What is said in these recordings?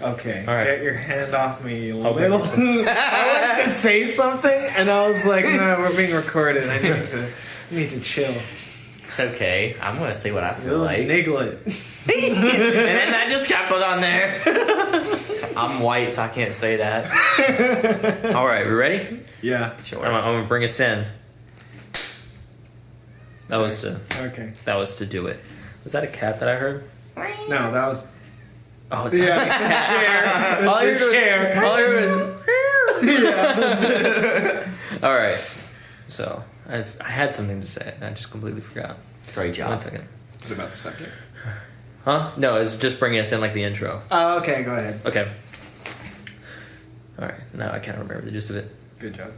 Okay, All right. get your hand off me, you Okay. little. I wanted to say something, and I was like, "No, we're being recorded. I need to chill." It's okay. I'm gonna say what I feel Little like. niglet. And then I just got put on there. I'm white, so I can't say that. All right, we ready? Yeah. Sure. I'm gonna bring us in. That was to do it. Was that a cat that I heard? No, that was. Oh, it's Yeah, it's the chair. It's the chair. All I heard was. All right. So I had something to say, and I just completely forgot. Great job. 1 second. It's about the second. Huh? No, it's just bringing us in like the intro. Oh, okay. Go ahead. Okay. All right. Now I can't remember the gist of it. Good job.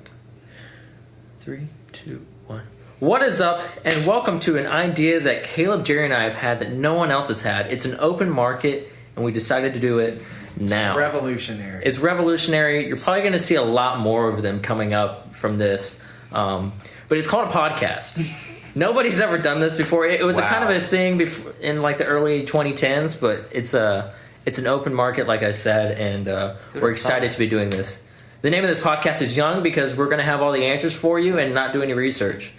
3, 2, 1. What is up, and welcome to an idea that Caleb, Jerry, and I have had that no one else has had. It's an open market, and we decided to do it now. Revolutionary. It's revolutionary. You're probably going to see a lot more of them coming up from this. But it's called a podcast. Nobody's ever done this before. It was a kind of a thing in like the early 2010s, but it's an open market, like I said, and we're excited to be doing this. The name of this podcast is Young because we're going to have all the answers for you and not do any research.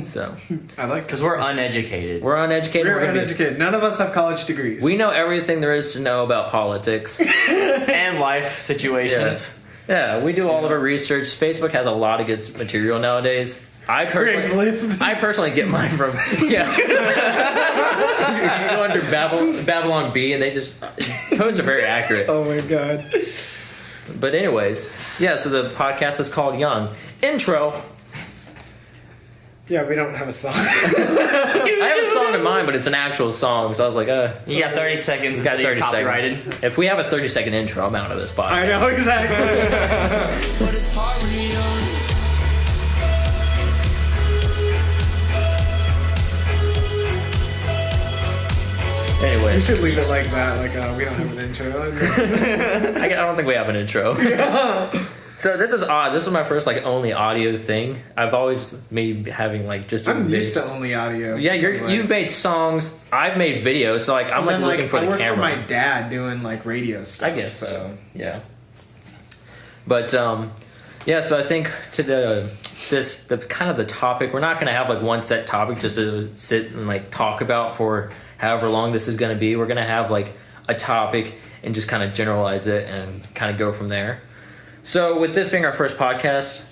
So I like Because we're uneducated. we're uneducated. We're uneducated. None of us have college degrees. We know everything there is to know about politics. And life situations. Yeah, we do all of our research. Facebook has a lot of good material nowadays. I personally get mine from you go under Babylon Bee and they just posts are very accurate. Oh my god. But anyways, yeah. So the podcast is called Young. Intro. Yeah, we don't have a song. I have a song in mind, but it's an actual song. So I was like, You got 30 seconds got until 30 you're copyrighted. seconds. If we have a 30-second intro, I'm out of this podcast. I know exactly. But it's hard when you're young. We Anyways, should leave it like that. Like, we don't have an intro. I don't think we have an intro. So this is odd. This is my first like only audio thing. I've always made having like just. I'm used to only audio. Yeah, you've made songs. I've made videos. So like I'm like looking for I the work camera. for my dad doing like radio stuff. I guess so. Yeah. But yeah. So I think to the kind of the topic, we're not going to have like one set topic just to sit and like talk about for however long this is going to be. We're going to have like a topic and just kind of generalize it and kind of go from there. So with this being our first podcast,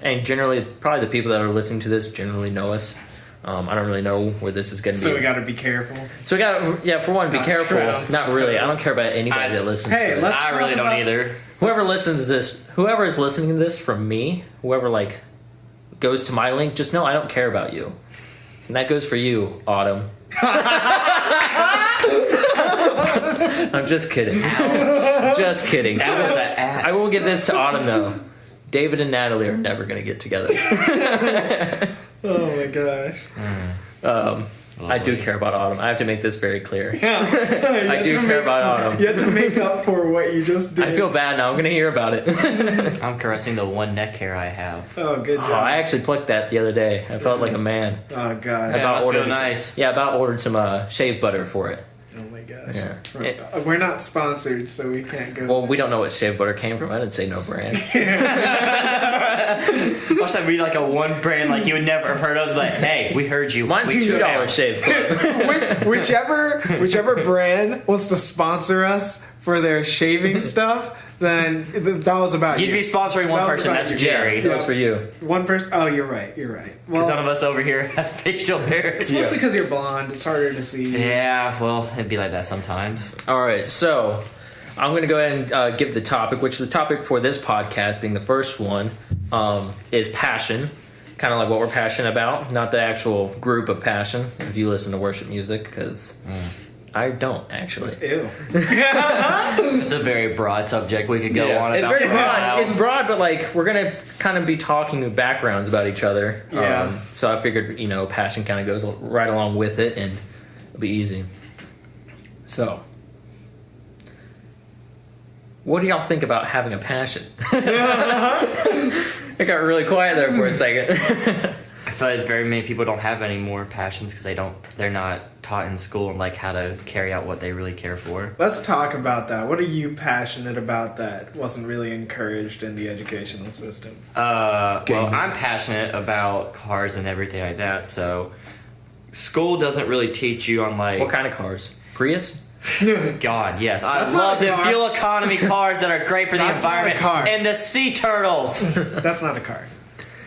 and generally probably the people that are listening to this generally know us. I don't really know where this is going to be. So we got to be careful. So we got for one, be Not careful. tread on some Not really. I toes. don't care about anybody that listens. Hey, to this. let's I really talk don't about- either. Whoever listens to this, whoever is listening to this from me, whoever like goes to my link, just know I don't care about you, and that goes for you, Autumn. I'm just kidding. Just kidding. That was an act. I will give this to Autumn though. David and Natalie are never going to get together. Oh my gosh. I do care about Autumn. I have to make this very clear. Yeah. I do care about Autumn. You have to make up for what you just did. I feel bad now. I'm going to hear about it. I'm caressing the one neck hair I have. Oh, good job. Oh, I actually plucked that the other day. I felt like a man. Oh god. Yeah, must feel ordered nice. Yeah, about ordered some shave butter for it. Oh my gosh. Yeah. We're not sponsored, so we can't go. Well, we don't know what shave butter came from. I didn't say no brand. Must that be like a one brand like you would never have heard of? Like, hey, we heard you. Mine's We $2 found- shave club. whichever brand wants to sponsor us for their shaving stuff, then that was about You'd you. be sponsoring one That was person. about That's you. Jerry. That was for you. One person. Oh, you're right. You're right. Because Well, none of us over here has facial hair. it's mostly because you're blonde. It's harder to see. Yeah, well, it'd be like that sometimes. All right, so I'm going to go ahead and give the topic, which the topic for this podcast, being the first one, is passion. Kind of like what we're passionate about, not the actual group of passion, if you listen to worship music, because I don't, actually. Ew. It's a very broad subject we could go on It's about. very for a while. broad. It's broad, but like we're gonna kind of be talking backgrounds about each other. Yeah. So I figured, passion kind of goes right along with it, and it'll be easy. So, what do y'all think about having a passion? It got really quiet there for a second. I feel like very many people don't have any more passions because they're not taught in school like how to carry out what they really care for. Let's talk about that. What are you passionate about that wasn't really encouraged in the educational system? Well, I'm passionate about cars and everything like that. So, school doesn't really teach you on like What kind of cars? Prius? God, yes, That's I not love a the car. fuel economy cars that are great for the That's not a environment car. and the sea turtles. That's not a car.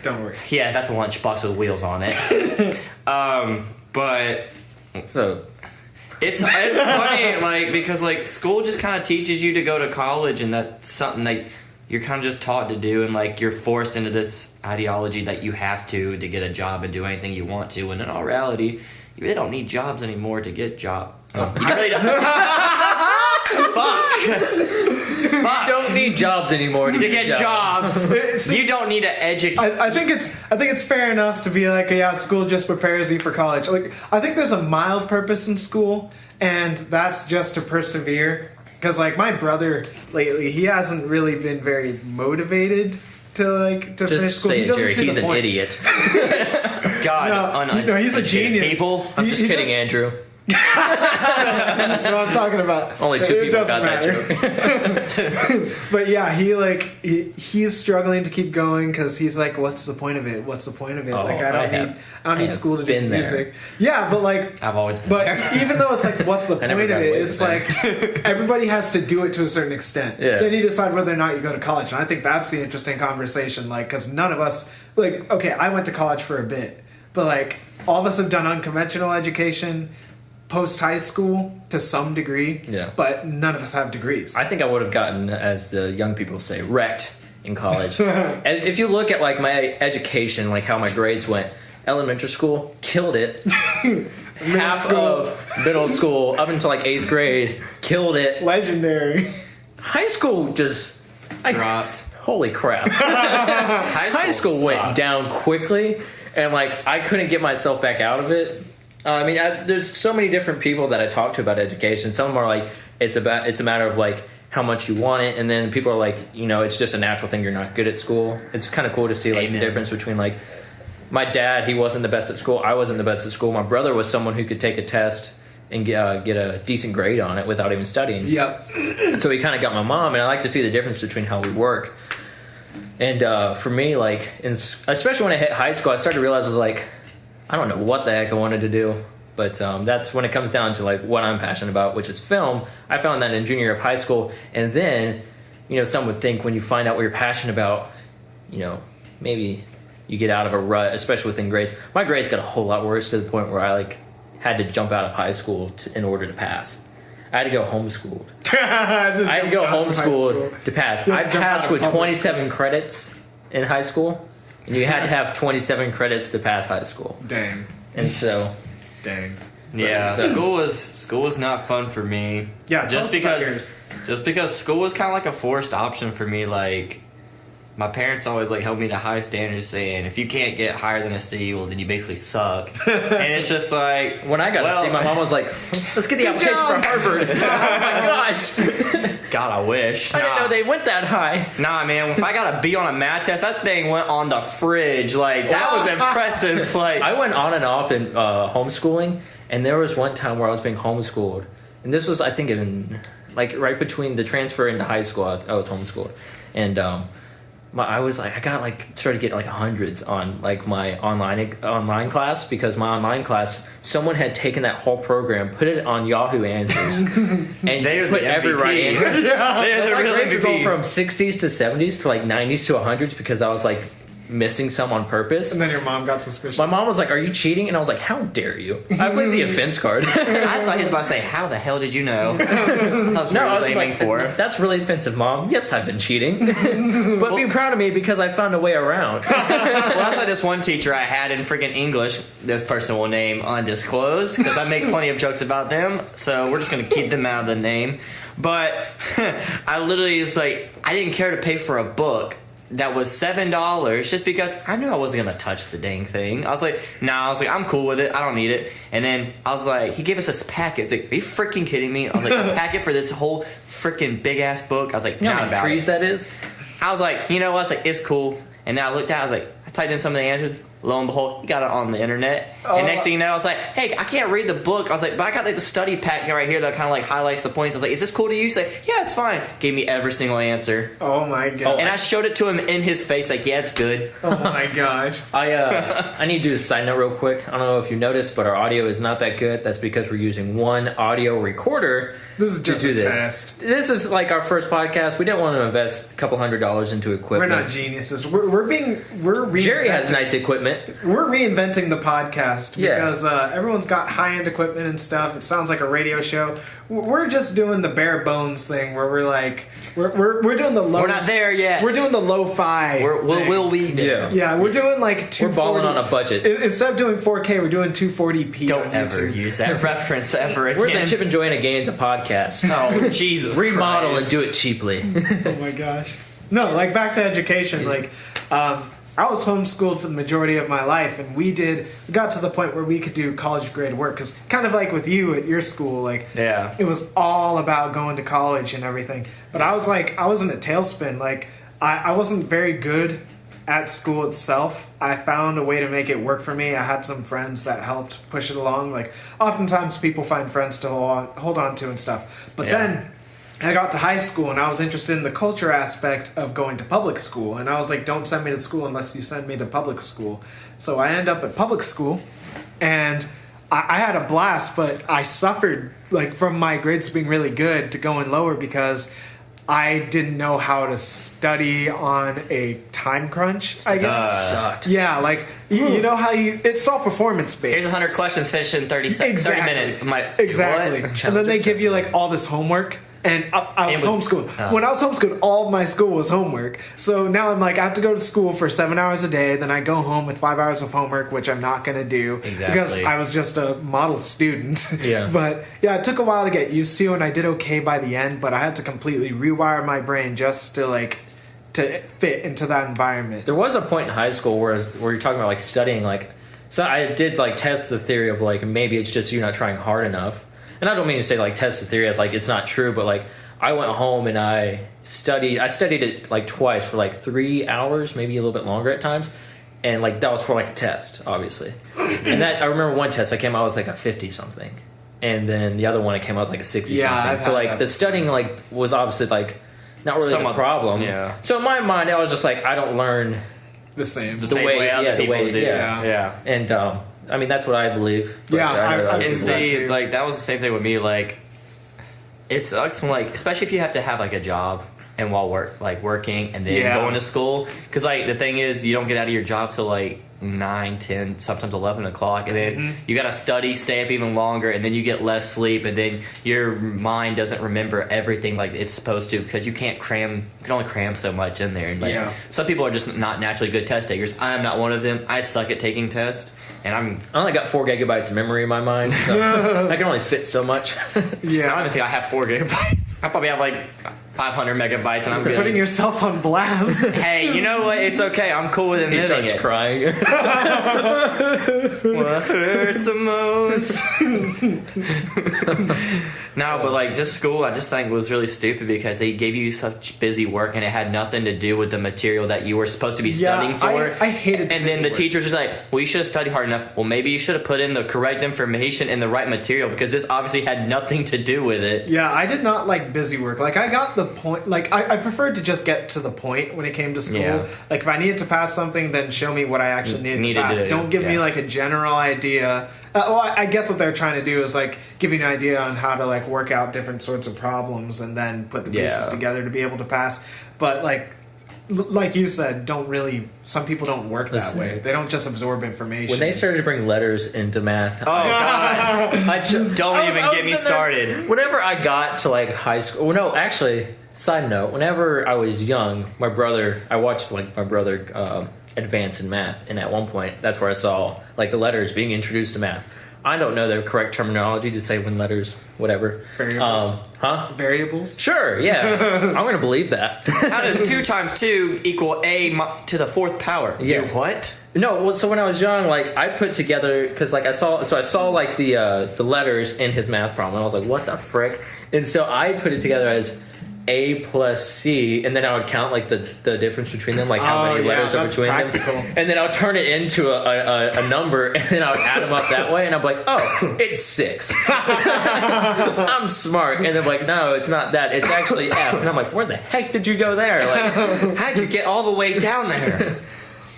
Don't worry. Yeah, that's a lunchbox with wheels on it. But So, it's funny, like because like school just kind of teaches you to go to college, and that's something that you're kind of just taught to do, and like you're forced into this ideology that you have to get a job and do anything you want to. And in all reality, you really don't need jobs anymore to get job. You really don't. Fuck. don't need jobs anymore to To get jobs, you don't need to educate. I think it's fair enough to be like, yeah, school just prepares you for college. Like, I think there's a mild purpose in school, and that's just to persevere. Because like my brother lately, he hasn't really been very motivated to finish Just school. say He it, doesn't Jerry. see He's the an point. idiot. God, No, he's a uneducated genius. People. I'm He- just he kidding, just- Andrew. No, I'm talking about Only two it people doesn't got that matter. But yeah, he's struggling to keep going because he's like, "What's the point of it? What's the point of it? Oh, Like, I I have don't need school to do been there. music." Yeah, but like, I've always been but there. even though it's like, what's the I point never of got it? away It's with like everybody has to do it to a certain extent. Yeah. Then you decide whether or not you go to college, and I think that's the interesting conversation. Like, because none of us, like, okay, I went to college for a bit, but like, all of us have done unconventional education post high school to some degree. Yeah. But none of us have degrees. I think I would have gotten, as the young people say, wrecked in college. And if you look at like my education, like how my grades went, elementary school killed it. Half school. of middle school up until like 8th grade killed it. Legendary. High school just Dropped. holy crap. High School went sucked. down quickly, and like I couldn't get myself back out of it. I mean, there's so many different people that I talk to about education. Some are like, it's a matter of like how much you want it, and then people are like, it's just a natural thing. You're not good at school. It's kind of cool to see like Amen. the difference between like my dad. He wasn't the best at school. I wasn't the best at school. My brother was someone who could take a test and get a decent grade on it without even studying. Yep. So he kind of got my mom, and I like to see the difference between how we work. And for me, like, especially when I hit high school, I started to realize I was like, I don't know what the heck I wanted to do. But that's when it comes down to like what I'm passionate about, which is film. I found that in junior year of high school, and then, some would think when you find out what you're passionate about, maybe you get out of a rut, especially within grades. My grades got a whole lot worse to the point where I like had to jump out of high school in order to pass. I had to go homeschooled. I had to go homeschooled to pass. You I have to jump out passed of with public 27 credits in high school, and you had to have 27 credits to pass high school. Dang. And so, Dang. Yeah, So- school was not fun for me. Yeah, tell just us about because school was kind of like a forced option for me. Like my parents always like held me to high standards, saying if you can't get higher than a C, well then you basically suck. And it's just like when I got to see, my mom was like, "Let's get the application for job. Harvard." Oh my gosh! God, I wish. I didn't know they went that high. Nah, man. If I got a B on a math test, that thing went on the fridge. Like that was impressive. Like I went on and off in homeschooling, and there was one time where I was being homeschooled, and this was, I think, in like right between the transfer into high school. I was homeschooled, and I was like, I got like started getting like hundreds on like my online class, because my online class, someone had taken that whole program, put it on Yahoo Answers, and They are put the every MVP. right answer. they're the My real grades were going MVP. from 60s to 70s to like 90s to 100s because I was like missing some on purpose. And then your mom got suspicious. My mom was like, "Are you cheating?" And I was like, "How dare you?" I played the offense card. I thought he was about to say, "How the hell did you know?" That's what No, I I was was aiming like, for. "That's really offensive, Mom. Yes, I've been cheating, but be proud of me because I found a way around." Well, that's like this one teacher I had in freaking English. This person will name undisclosed because I make plenty of jokes about them, so we're just gonna keep them out of the name. But I literally was like, I didn't care to pay for a book that was $7 just because I knew I wasn't gonna touch the dang thing. I was like, I'm cool with it. I don't need it. And then I was like, he gave us this packet. It's like, are you freaking kidding me? I was like, a packet for this whole freaking big ass book. I was like, You know not how many about trees it. that is? I was like, you know what? I was like, it's cool. And then I looked at it, I was like, I typed in some of the answers. Lo and behold, he got it on the internet. And next thing you know, I was like, hey, I can't read the book. I was like, but I got like the study pack right here that kind of like highlights the points. I was like, is this cool to you? He's like, yeah, it's fine. Gave me every single answer. Oh my god. And I showed it to him in his face, like, yeah, it's good. Oh my gosh. I need to do a side note real quick. I don't know if you noticed, but our audio is not that good. That's because we're using one audio recorder. This is just to do a this. test. This is like our first podcast. We didn't want to invest a couple $100s into We're equipment. not geniuses. We're Jerry has reinventing- nice equipment. We're reinventing the podcast Yeah. because everyone's got high-end equipment and stuff. It sounds like a radio show. We're just doing the bare bones thing where we're like, we're doing the low. We're not there yet. We're doing the lo-fi. thing. We'll be there. Yeah, we're doing like 240. We're balling on a budget. Instead of doing 4K, we're doing 240p. Don't on ever YouTube. use that reference ever again. We're the Chip and Joanna Gaines of podcasts. Oh, Jesus Remodel Christ. and do it cheaply. Oh my gosh. No, like back to education. Like, I was homeschooled for the majority of my life, and we got to the point where we could do college grade work. Because kind of like with you at your school, like, Yeah. it was all about going to college and everything. But I was in a tailspin. Like, I wasn't very good at school itself. I found a way to make it work for me. I had some friends that helped push it along. Like, oftentimes people find friends to hold on to and stuff. But Yeah. then I got to high school and I was interested in the culture aspect of going to public school. And I was like, don't send me to school unless you send me to public school. So I ended up at public school and I had a blast, but I suffered like from my grades being really good to going lower because I didn't know how to study on a time crunch, I guess. Sucked. Yeah, like, you know how it's all performance based. Here's 100 questions, finish in 30 seconds, 30 minutes. I'm like, Exactly. what? And then they give you like all this homework. And I was homeschooled. When I was homeschooled, all of my school was homework. So now I'm like, I have to go to school for 7 hours a day. Then I go home with 5 hours of homework, which I'm not going to do. Exactly. Because I was just a model student. Yeah. But yeah, it took a while to get used to, and I did okay by the end. But I had to completely rewire my brain just to fit into that environment. There was a point in high school where you're talking about like studying, like, so I did like test the theory of like maybe it's just you're not trying hard enough. And I don't mean to say like test the theory as like it's not true, but like I went home and I studied it like twice for like 3 hours, maybe a little bit longer at times. And like that was for like a test, obviously. And that I remember one test I came out with like a 50 something. And then the other one I came out with like a 60 Yeah, something. I've So had like that the before. studying like was obviously like not really Somewhat, a problem. yeah. So in my mind I was just like I don't learn The same. The same way- way other yeah, the people way- do. yeah. Yeah. and I mean that's what I believe. But Yeah, I know I- other I- people And that see, too. like, that was the same thing with me. Like, it sucks when, like, especially if you have to have, like, a job and while working and then Yeah. going to school. Because, like, the thing is, you don't get out of your job till, like, 9, 10, sometimes 11 o'clock. And then you got to study, stay up even longer, and then you get less sleep. And then your mind doesn't remember everything like it's supposed to because you can't cram, you can only cram so much in there. And, like, Yeah. some people are just not naturally good test takers. I am not one of them. I suck at taking tests. And I only got 4 gigabytes of memory in my mind, so I can only fit so much. I don't Yeah. even think I have 4 gigabytes. I probably have like 500 megabytes, and I'm good. Putting yourself on blast. Hey, you know what? It's okay. I'm cool with He admitting starts it. crying. What hurts the most? No, but like just school, I just think was really stupid because they gave you such busy work and it had nothing to do with the material that you were supposed to be Yeah, studying for. I hated And busy then the work. teachers was like, "Well, you should have studied hard enough. Well, maybe you should have put in the correct information and the right material because this obviously had nothing to do with it." Yeah, I did not like busy work. Like, I got the point. Like, I preferred to just get to the point when it came to school. Yeah. Like, if I needed to pass something, then show me what I actually needed to pass. to do, Don't give me, yeah. like, a general idea. Well, I guess what they're trying to do is, like, give you an idea on how to, like, work out different sorts of problems and then put the pieces Yeah. together to be able to pass. But, like you said, some people don't work that Listen. way. They don't just absorb information. When they started to bring letters into math, Oh God! Don't even get me sitting there- started. Whenever I got to like high school, well, no, actually, side note, whenever I was young, I watched like my brother advance in math, and at one point, that's where I saw like the letters being introduced to math. I don't know the correct terminology to say when letters, whatever. Variables. Variables? Sure, yeah, I'm gonna believe that. How does 2 times 2 equal a to the 4th power? Yeah. Dude, what? No, well, so when I was young, like I put together because like I saw like the letters in his math problem, and I was like, what the frick? And so I put it together as A plus C, and then I would count like the difference between them, like how Oh, many yeah, letters are that's between practical. them, and then I would turn it into a number, and then I would add them up that way, and I'm like, oh, it's 6. I'm smart, and they're like, no, it's not that, it's actually F, and I'm like, where the heck did you go there? Like, How'd you get all the way down there?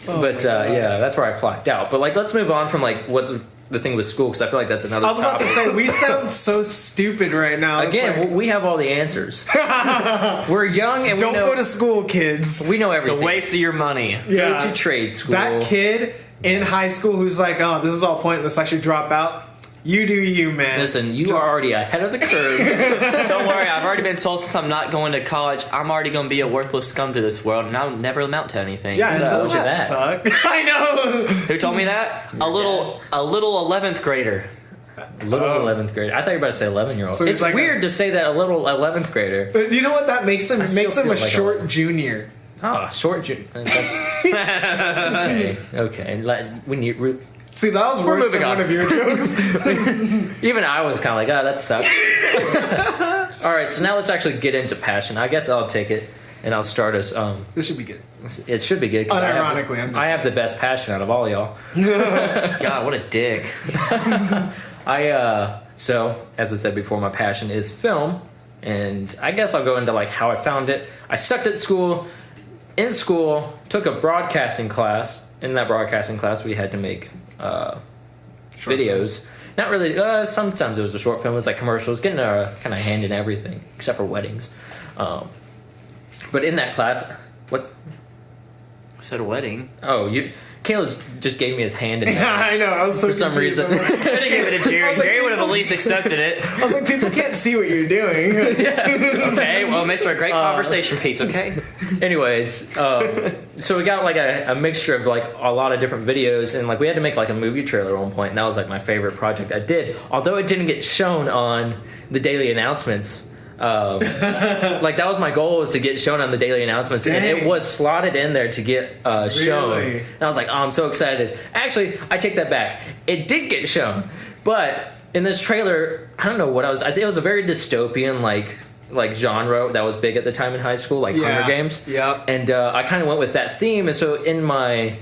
but yeah, that's where I clocked out. But like, let's move on from like what the thing with school, because I feel like that's another I was about topic. to say, we sound so stupid right now. It's Again, like, we have all the answers. We're young and don't we know, go to school, kids. we know It's a everything. waste of your money. Go to trade school. That kid in high school who's like, oh, this is all pointless, I should drop out. You do you, man. Listen, you Just- are already ahead of the curve. Don't worry, I've already been told since I'm not going to college, I'm already going to be a worthless scum to this world, and I'll never amount to anything. Yeah, So, doesn't look at that that. suck? I know. Who told me that? A little 11th grader. Little 11th grader. I thought you were about to say 11-year-old. So he's It's like weird to say that a little 11th grader. But you know what that makes him? I still Makes him feel a like short junior. Oh, short. That's okay. Okay. Like, we need. See, that was We're worse moving than on. one of your jokes. Even I was kind of like, oh, that sucks. All right, so now let's actually get into passion. I guess I'll take it and I'll start us. This should be good. It should be good. 'Cause Unironically, I'm just I have the best passion out of all y'all. God, what a dick. So as I said before, my passion is film, and I guess I'll go into like how I found it. I sucked at school. In school, took a broadcasting class. In that broadcasting class, we had to make videos. Not really. Sometimes it was a short film. It was like commercials, getting a kind of hand in everything except for weddings. But in that class, what? I said a wedding. Oh, Caleb just gave me his hand in I know. I was so for some confused. reason. I'm like- Should have given it to Jerry. I was like, Jerry would have at least accepted it. I was like, people can't see what you're doing. Okay, well, it makes for a great conversation piece, okay? Anyways, so we got like a mixture of like a lot of different videos, and like we had to make like a movie trailer at one point, and that was like my favorite project I did. Although it didn't get shown on the daily announcements. Like that was my goal, was to get shown on the daily announcements, and it Dang. was slotted in there to get shown. Really? And I was like, oh, I'm so excited. Actually, I take that back. It did get shown, but in this trailer, I don't know what I think it was a very dystopian like genre that was big at the time in high school, like Yeah. Hunger Games. Yep. And I kind of went with that theme, and so in my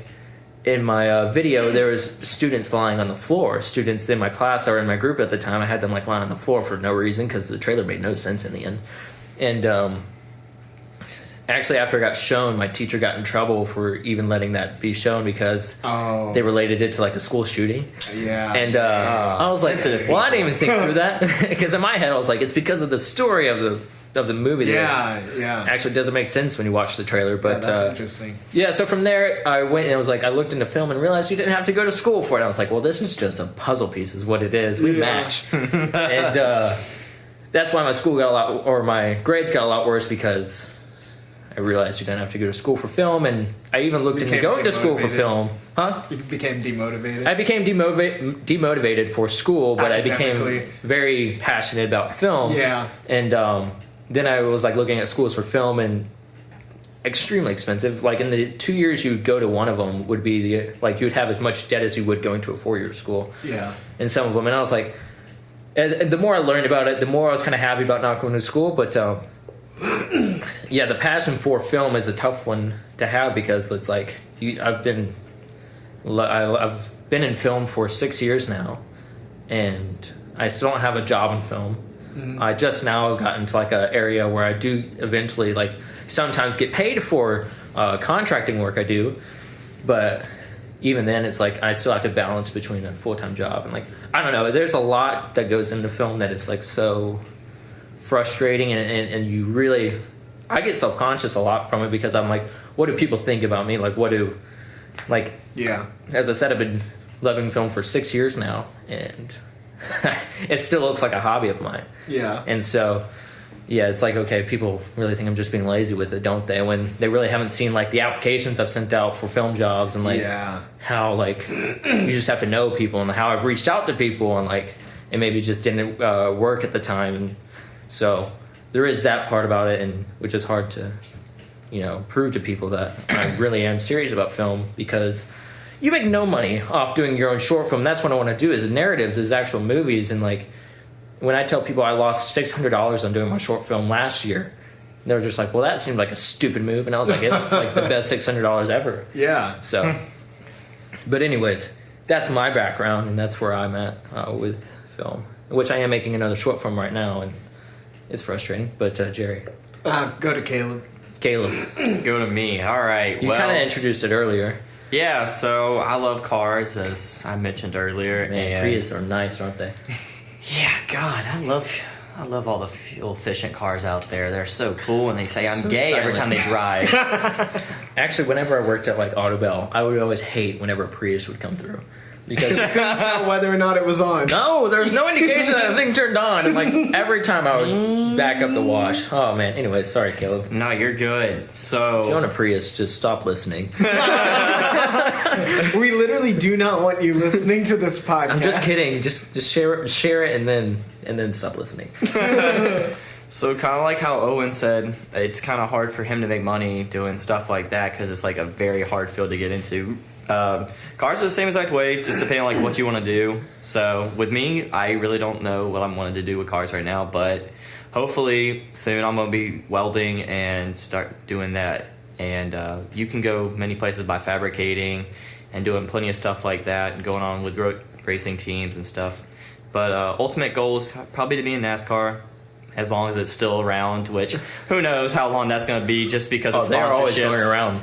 video, there was students lying on the floor. Students in my class or in my group at the time, I had them like lying on the floor for no reason because the trailer made no sense in the end. And actually, after it got shown, my teacher got in trouble for even letting that be shown because Oh. they related it to like a school shooting. Yeah. And I was like, sensitive well, I didn't even think through that because in my head I was like, it's because of the story of the movie. That yeah. actually doesn't make sense when you watch the trailer. But That's interesting. yeah, so from there I went and it was like I looked into film and realized you didn't have to go to school for it. I was like, well, this is just a puzzle piece, is what it is. We Yeah. match, and that's why my school got a lot, or my grades got a lot worse because I realized you didn't have to go to school for film, and I even looked into Became going to school for demotivated. film. Huh? You became demotivated. I became demotivated for school, but I became Academically. very passionate about film. Yeah. And then I was like looking at schools for film, and extremely expensive. Like in the 2 years you would go to one of them would be like you would have as much debt as you would going to a 4-year school. Yeah. In some of them, and I was like, and the more I learned about it, the more I was kind of happy about not going to school. But yeah, the passion for film is a tough one to have because it's like I've been in film for 6 years now, and I still don't have a job in film. I just now got into like an area where I do eventually like sometimes get paid for contracting work I do, but even then it's like I still have to balance between a full-time job and like I don't know. There's a lot that goes into film that is like so frustrating, and you really I get self-conscious a lot from it because I'm like, what do people think about me? Like, what do like Yeah. as I said, I've been loving film for 6 years now, and it still looks like a hobby of mine. Yeah. And so, yeah, it's like, okay, people really think I'm just being lazy with it, don't they? When they really haven't seen like the applications I've sent out for film jobs, and like Yeah. how like you just have to know people, and how I've reached out to people, and like it maybe just didn't work at the time. And so there is that part about it, and which is hard to prove to people that I really am serious about film, because you make no money off doing your own short film. That's what I want to do, is narratives, is actual movies. And like when I tell people I lost $600 on doing my short film last year, they were just like, well, that seemed like a stupid move, and I was like, it's like the best $600 ever. Yeah. So, but anyways, that's my background, and that's where I'm at with film, which I am making another short film right now, and it's frustrating. But Jerry, Go to Caleb. Caleb, Go to me. All right. you kind of introduced it earlier. Yeah, so I love cars, as I mentioned earlier. Man, and Prius are nice, aren't they? yeah, God, I love all the fuel efficient cars out there. They're so cool, and they say I'm So gay every time silent. they drive. Actually, whenever I worked at like Autobell, I would always hate whenever a Prius would come through because Tell whether or not it was on. no, there's no indication that the thing turned on. And like every time I would back up the wash. Oh man. Anyways, sorry, Caleb. No, you're good. If you own So a Prius, just stop listening. We literally do not want you listening to this podcast. I'm just kidding. Just share it, and then stop listening. So kind of like how Owen said, it's kind of hard for him to make money doing stuff like that because it's like a very hard field to get into. Cars are the same exact way, just depending on like what you want to do. So with me, I really don't know what I'm wanting to do with cars right now, but hopefully soon I'm gonna be welding and start doing that. And you can go many places by fabricating and doing plenty of stuff like that, and going on with racing teams and stuff. But ultimate goal is probably to be in NASCAR, as long as it's still around, which who knows how long that's going to be, just because of They're always going sponsorships. around.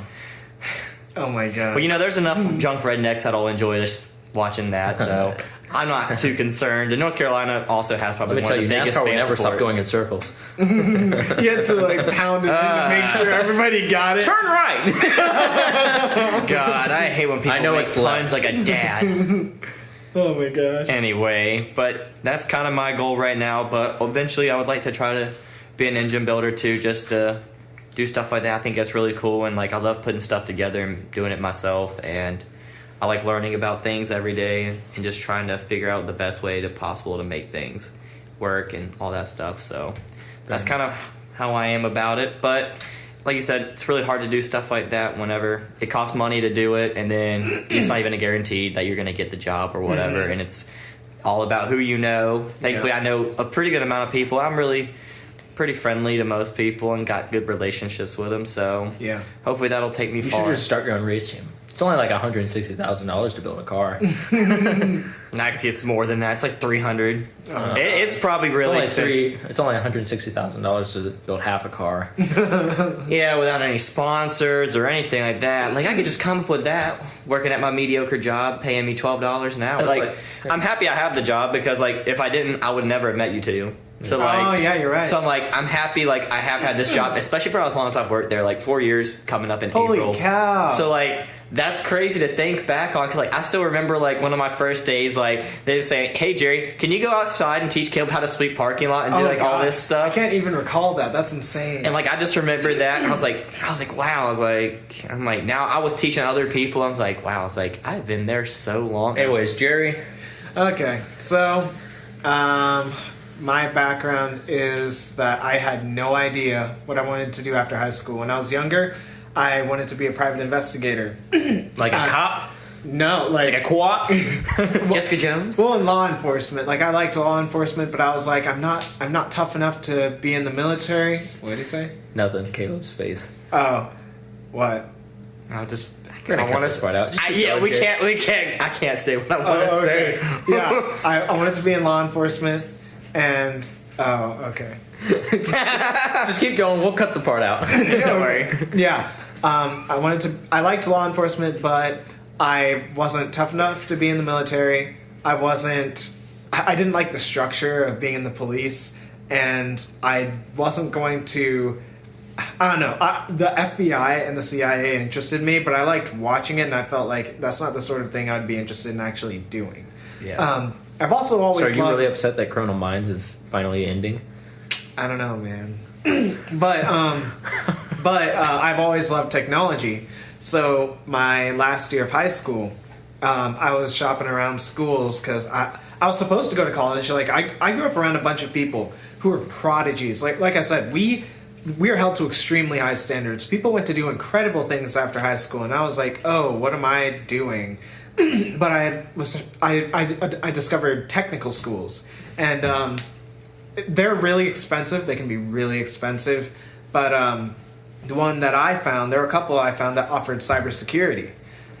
Oh my god. Well, you know, there's enough junk rednecks that'll enjoy this watching that, so I'm not too concerned. And North Carolina also has probably Let me one tell of you, the biggest NASCAR will fan never stop supports. going in circles. You had to like pound it in to make sure everybody got it. Turn right. God, I hate when people I know make it's puns left. like a dad. Oh my gosh. Anyway, but that's kind of my goal right now. But eventually, I would like to try to be an engine builder too, just to do stuff like that. I think that's really cool, and like I love putting stuff together and doing it myself. And I like learning about things every day and just trying to figure out the best way to possible to make things work and all that stuff. So that's kind of how I am about it. But like you said, it's really hard to do stuff like that whenever it costs money to do it, and then it's not even a guaranteed that you're going to get the job or whatever. And it's all about who you know. Thankfully, Yeah. I know a pretty good amount of people. I'm really pretty friendly to most people and got good relationships with them. So Yeah. hopefully that'll take me You far. should just start your own race team. It's only like $160,000 to build a car. Actually, it's more than that. It's like 300. It's probably It's really only expensive. It's only $160,000 to build half a car. Yeah, without any sponsors or anything like that. Like I could just come up with that working at my mediocre job, paying me $12 an hour. That's Like I'm happy I have the job because like if I didn't, I would never have met you two. So like, Oh yeah, you're right. so I'm like, I'm happy like I have had this job, especially for as long as I've worked there, like 4 years coming up in Holy April. cow. So like that's crazy to think back on, because like I still remember like one of my first days, like they were saying, "Hey Jerry, can you go outside and teach Caleb how to sweep parking lot and do like all God. this stuff?" I can't even recall that. That's insane. And like I just remembered that, and I was like, wow. I'm like, now I was teaching other people. I was like, wow. I was like, I've been there so long. Anyways, Jerry, Okay, so my background is that I had no idea what I wanted to do after high school. When I was younger, I wanted to be a private investigator. like a cop, No, like a co-op. Jessica Jones. well, in law enforcement. Like I liked law enforcement, but I was like, I'm not tough enough to be in the military. What did he say? Nothing. Caleb's face. Oh, what? I just. We're gonna I cut wanna- this part out. Just keep Yeah, going, we Jerry. can't. We can't. I can't say what I want to Oh, okay. say. Yeah, I wanted to be in law enforcement, and okay. Just keep going. We'll cut the part out. Don't worry. Yeah, I liked law enforcement, but I wasn't tough enough to be in the military. I didn't like the structure of being in the police, and I wasn't going to. I don't know. The FBI and the CIA interested me, but I liked watching it, and I felt like that's not the sort of thing I'd be interested in actually doing. Yeah. I've also always So are you loved. really upset that Criminal Minds is finally ending? I don't know, man. but I've always loved technology. So my last year of high school, I was shopping around schools because I was supposed to go to college. Like I grew up around a bunch of people who were prodigies. Like I said, we are held to extremely high standards. People went to do incredible things after high school, and I was like, oh, what am I doing? But I discovered technical schools, and they're really expensive. They can be really expensive. but the one that I found, there were a couple I found that offered cybersecurity,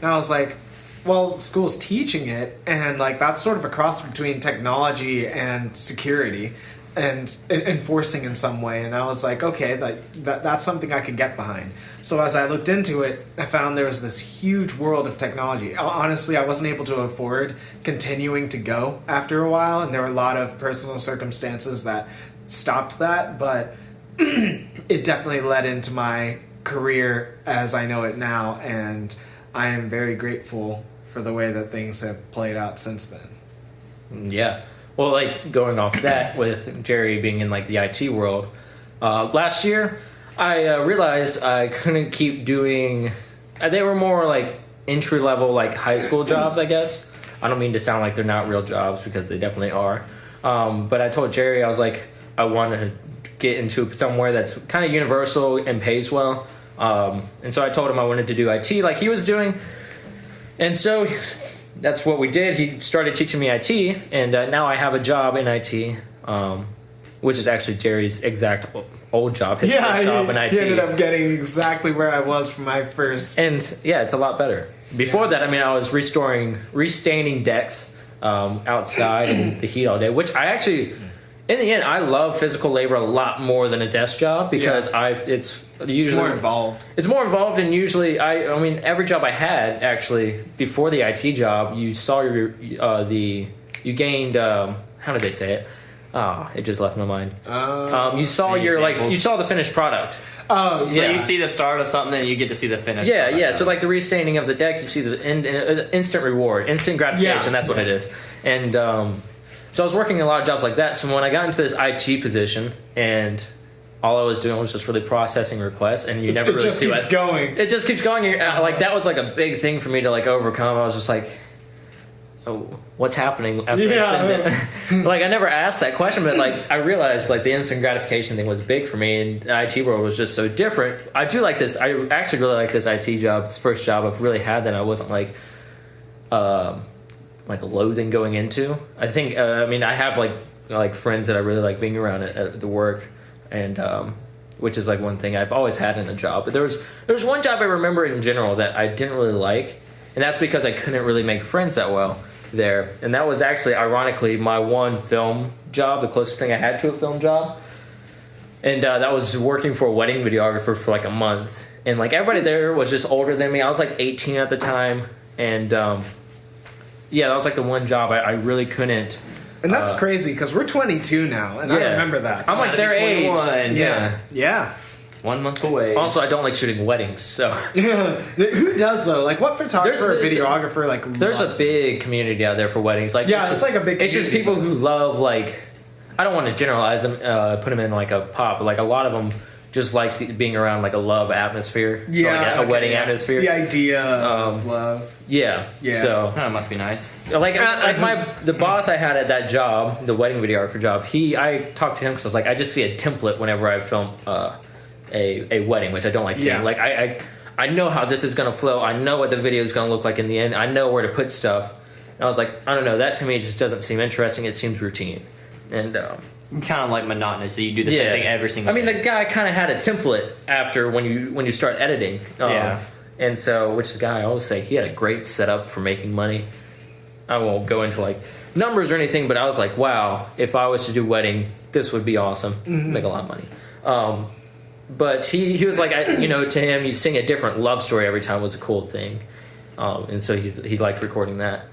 and I was like, well, school's teaching it, and like that's sort of a cross between technology and security and enforcing in some way. And I was like, okay, that's something I could get behind. So as I looked into it, I found there was this huge world of technology. Honestly, I wasn't able to afford continuing to go after a while, and there were a lot of personal circumstances that stopped that, but it definitely led into my career as I know it now, and I am very grateful for the way that things have played out since then. Yeah. Well, like going off that with Jerry being in like the IT world, last year I realized I couldn't keep doing. They were more like entry level, like high school jobs, I guess. I don't mean to sound like they're not real jobs because they definitely are. But I told Jerry, I was like, I want to get into somewhere that's kind of universal and pays well. And so I told him I wanted to do IT like he was doing. And so that's what we did. He started teaching me IT, and now I have a job in IT, which is actually Jerry's exact old job. His first job in IT. He ended up getting exactly where I was for my first. And yeah, it's a lot better. Before that, I mean, I was restaining decks outside in the heat all day, which I actually, in the end, I love physical labor a lot more than a desk job because it's usually more involved. It's more involved, and usually, I mean, every job I had actually before the IT job, you saw you gained how did they say it? Oh, it just left my mind. You saw you saw the finished product. Oh, So yeah. you see the start of something, and you get to see the finish. Yeah, product. yeah. So like the restaining of the deck, you see the instant reward, instant gratification. Yeah. That's what it is. And so I was working a lot of jobs like that. So when I got into this IT position, and all I was doing was just really processing requests, and you never it really just see keeps going. It just keeps going. Like that was like a big thing for me to like overcome. I was just like, oh, what's happening after I send it? Like I never asked that question, but like I realized like the instant gratification thing was big for me, and the IT world was just so different. I do like this. I actually really like this IT job. It's the first job I've really had that I wasn't like loathing going into. I think I mean I have like friends that I really like being around at the work, and which is like one thing I've always had in a job. But there was one job I remember in general that I didn't really like, and that's because I couldn't really make friends that well there. And that was actually ironically my one film job, the closest thing I had to a film job. And that was working for a wedding videographer for like a month, and like everybody there was just older than me. I was like 18 at the time, and yeah, that was like the one job I really couldn't. And that's crazy because we're 22 now, and I Yeah. remember that. I'm like their age. 21. Yeah. 1 month away. Also, I don't like shooting weddings, so Who does though? Like, what photographer or There's a- videographer like? there's a loves it? big community out there for weddings. Like, Yeah, it's like a big It's just community. people who love like. I don't want to generalize them, put them in like a pop, but like a lot of them just like being around like a love atmosphere. So, like a okay, wedding yeah. atmosphere. The idea of love. Yeah. Yeah. So That must be nice. like the boss I had at that job, the wedding videographer job, I talked to him because I was like, I just see a template whenever I film a wedding, which I don't like seeing. Yeah. Like I know how this is going to flow. I know what the video is going to look like in the end. I know where to put stuff. And I was like, I don't know. That to me just doesn't seem interesting. It seems routine. And Kind of like monotonous. So you do the same thing every single I mean, day. the guy kind of had a template after when you start editing. Yeah. And so, which the guy I always say he had a great setup for making money. I won't go into like numbers or anything, but I was like, wow, if I was to do wedding, this would be awesome. Make a lot of money. But he was like, to him, you sing a different love story every time was a cool thing. And so he liked recording that.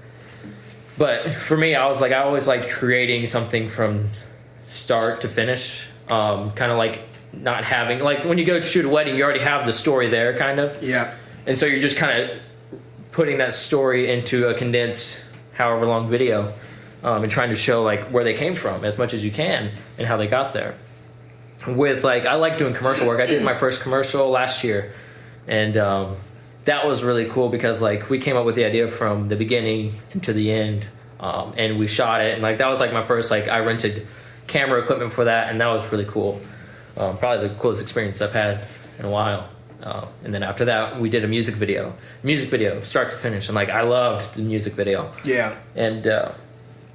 But for me, I was like, I always liked creating something from start to finish. Kind of like not having, like when you go shoot a wedding, you already have the story there, kind of. Yeah. And so you're just kind of putting that story into a condensed, however long video, and trying to show like where they came from as much as you can and how they got there. With like, I like doing commercial work. I did my first commercial last year, and that was really cool because like we came up with the idea from the beginning to the end, and we shot it. And like that was like my first I rented camera equipment for that, and that was really cool. Probably the coolest experience I've had in a while. And then after that, we did a music video, start to finish, and like I loved the music video. Yeah. And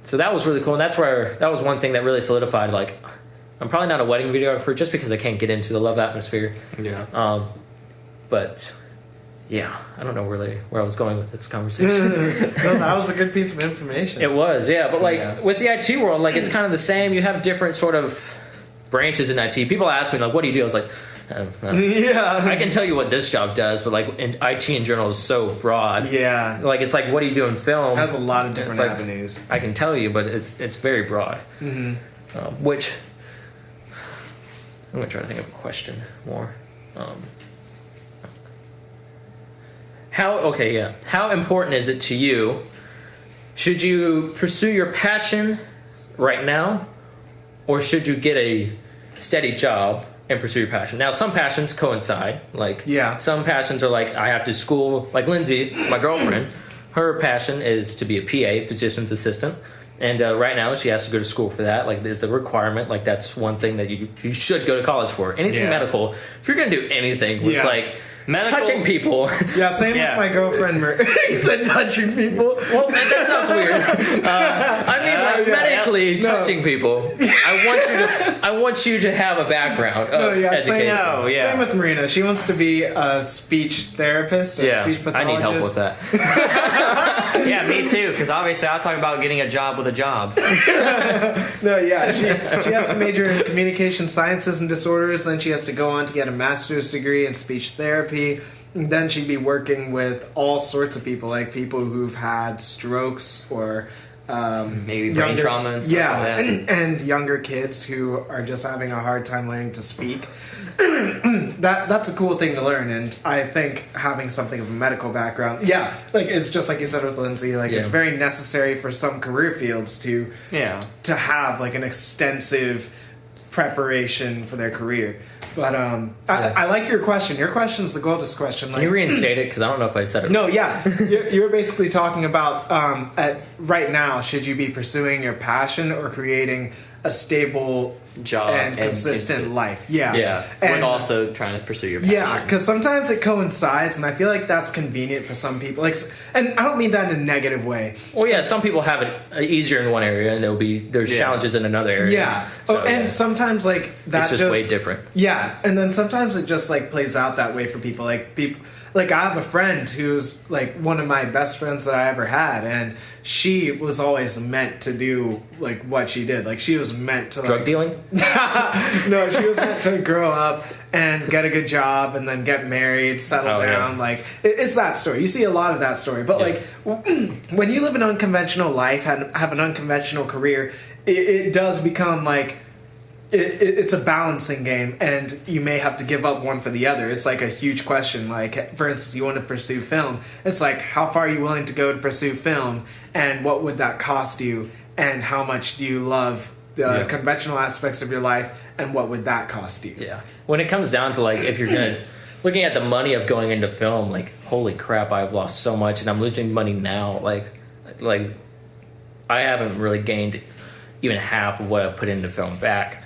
so that was really cool, and that was one thing that really solidified like I'm probably not a wedding videographer just because I can't get into the love atmosphere. Yeah. But yeah, I don't know really where I was going with this conversation. No, that was a good piece of information. It was, yeah. But like Yeah. with the IT world, like it's kind of the same. You have different sort of branches in IT. People ask me like, "What do you do?" I was like, Yeah. I can tell you what this job does, but like in IT in general is so broad. Yeah. Like it's like, what do you do in film? It has a lot of different It's like- avenues. I can tell you, but it's very broad. Which I'm gonna try to think of a question more. How important is it to you? Should you pursue your passion right now, or should you get a steady job and pursue your passion? Now, some passions coincide. Like, Yeah. some passions are like, I have to school. Like Lindsay, my girlfriend, her passion is to be a PA, physician's assistant. And right now, she has to go to school for that. Like, it's a requirement. Like, that's one thing that you should go to college for. Anything Yeah. medical, if you're going to do anything with, Yeah. like, Medical- touching people. Yeah, same Yeah. with my girlfriend. He said touching people. Well, that sounds weird. I mean, like, yeah. medically No. touching people. I want you to have a background of No, yeah, education. same, No, yeah. same with Marina. She wants to be a speech therapist, a Yeah, speech I pathologist. need help with that. Yeah, me too. Because obviously, I'll talk about getting a job with a job. No, yeah, she has to major in communication sciences and disorders. Then she has to go on to get a master's degree in speech therapy. And then she'd be working with all sorts of people, like people who've had strokes or Maybe brain trauma and stuff yeah, like that. and younger kids who are just having a hard time learning to speak. That's a cool thing to learn, and I think having something of a medical background, yeah, like it's just like you said with Lindsay, like it's Yeah. very necessary for some career fields to Yeah. have like an extensive preparation for their career. But I like your question. Your question's the goldest question. Can you reinstate it? Because I don't know if I said it. No, yeah, you're basically talking about right now. Should you be pursuing your passion or creating a stable Job and consistent life? Yeah, Yeah. With And- also trying to pursue your passion. yeah, because sometimes it coincides, and I feel like that's convenient for some people. Like, and I don't mean that in a negative way. Well, yeah, some people have it easier in one area, and there's Yeah. challenges in another area. Yeah, So, and yeah. sometimes like that it's just way different. Yeah, and then sometimes it just like plays out that way for people. Like I have a friend who's like one of my best friends that I ever had, and she was always meant to do like what she did. Like she was meant to Drug like, dealing? No, she was meant to grow up and get a good job and then get married, settle Oh, yeah. down. Like it's that story. You see a lot of that story. But Yeah. like when you live an unconventional life and have an unconventional career, it does become like it's a balancing game, and you may have to give up one for the other. It's like a huge question. Like, for instance, you want to pursue film. It's like, how far are you willing to go to pursue film, and what would that cost you, and how much do you love the Yeah. conventional aspects of your life, and what would that cost you? Yeah. When it comes down to like if you're gonna looking at the money of going into film, like holy crap, I've lost so much and I'm losing money now. Like I haven't really gained even half of what I've put into film back.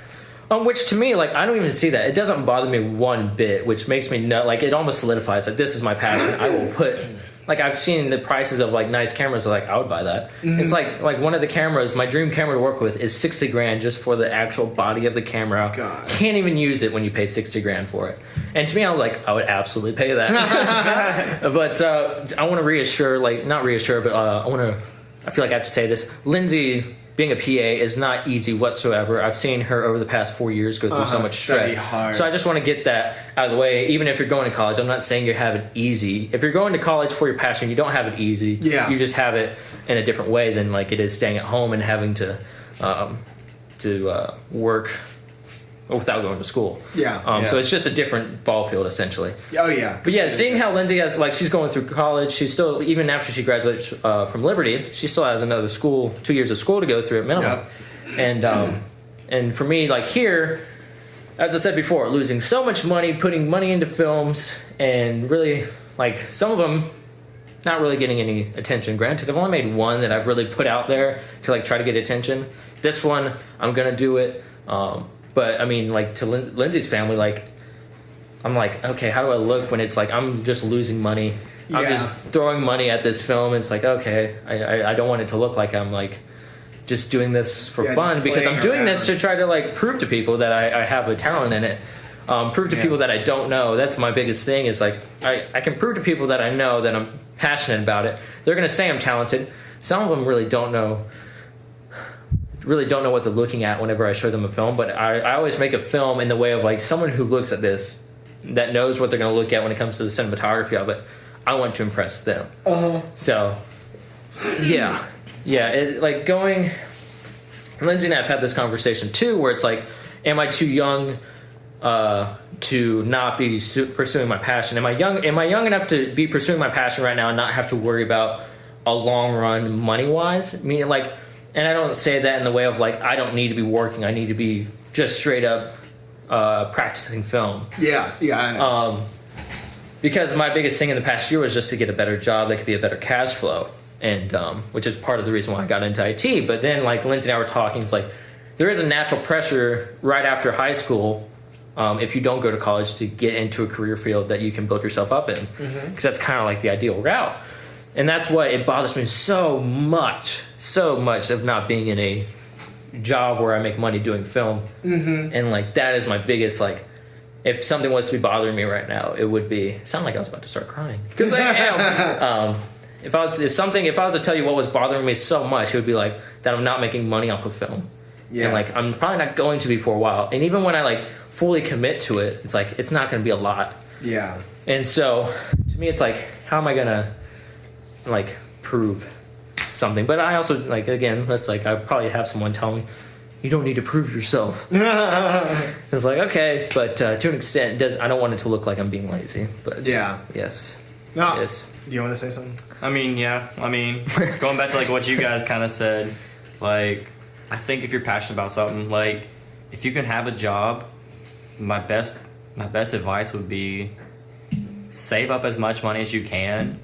Which to me, like I don't even see that. It doesn't bother me one bit, which makes me know like it almost solidifies like this is my passion. I will put like I've seen the prices of like nice cameras. Like I would buy that. It's like one of the cameras. My dream camera to work with is $60,000 just for the actual body of the camera. God. Can't even use it when you pay $60,000 for it. And to me, I was like, I would absolutely pay that. But I want to reassure, like not reassure, but I feel like I have to say this. Lindsay, being a PA is not easy whatsoever. I've seen her over the past 4 years go through so much study stress. hard. So I just want to get that out of the way. Even if you're going to college, I'm not saying you have it easy. If you're going to college for your passion, you don't have it easy. Yeah. You just have it in a different way than like it is staying at home and having to work without going to school. Yeah. So it's just a different ball field essentially. Oh yeah. But yeah, seeing how Lindsay has, like, she's going through college, she's still, even after she graduates from Liberty, she still has another 2 years of school to go through at minimum. And for me, like here, as I said before, losing so much money, putting money into films, and really, like, some of them not really getting any attention. Granted, I've only made one that I've really put out there to, like, try to get attention. This one, I'm going to do it. But, I mean, like, to Lindsay's family, like, I'm like, okay, how do I look when it's like I'm just losing money? I'm Yeah. just throwing money at this film. And it's like, okay, I don't want it to look like I'm like just doing this for Yeah, fun just because I'm playing doing this around. to try to like prove to people that I have a talent in it. Prove to people that I don't know. That's my biggest thing is like I can prove to people that I know that I'm passionate about it. They're going to say I'm talented. Some of them really don't know what they're looking at whenever I show them a film, but I always make a film in the way of like someone who looks at this that knows what they're going to look at when it comes to the cinematography of it. I want to impress them. So yeah, like going, Lindsay and I have had this conversation too where it's like, am I too young to not be pursuing my passion? Am I young enough to be pursuing my passion right now and not have to worry about a long run money wise? Meaning like, and I don't say that in the way of like I don't need to be working. I need to be just straight up practicing film. Yeah, I know. Because my biggest thing in the past year was just to get a better job that could be a better cash flow, and which is part of the reason why I got into IT. But then like Lindsay and I were talking, it's like there is a natural pressure right after high school. If you don't go to college to get into a career field that you can build yourself up in, because that's kind of like the ideal route. And that's why it bothers me so much of not being in a job where I make money doing film. And like that is my biggest like, if something was to be bothering me right now, it would be sound like I was about to start crying because I am. If I was to tell you what was bothering me so much, it would be like that I'm not making money off of film. Yeah. And like I'm probably not going to be for a while. And even when I like fully commit to it, it's like it's not going to be a lot. Yeah. And so to me, it's like, how am I gonna like prove something? But I also like again, that's like I probably have someone tell me, you don't need to prove yourself. It's like okay, but to an extent, I don't want it to look like I'm being lazy. But Yeah. yes, No. yes. Do you want to say something? Going back to like what you guys kind of said, like I think if you're passionate about something, like if you can have a job, my best advice would be save up as much money as you can,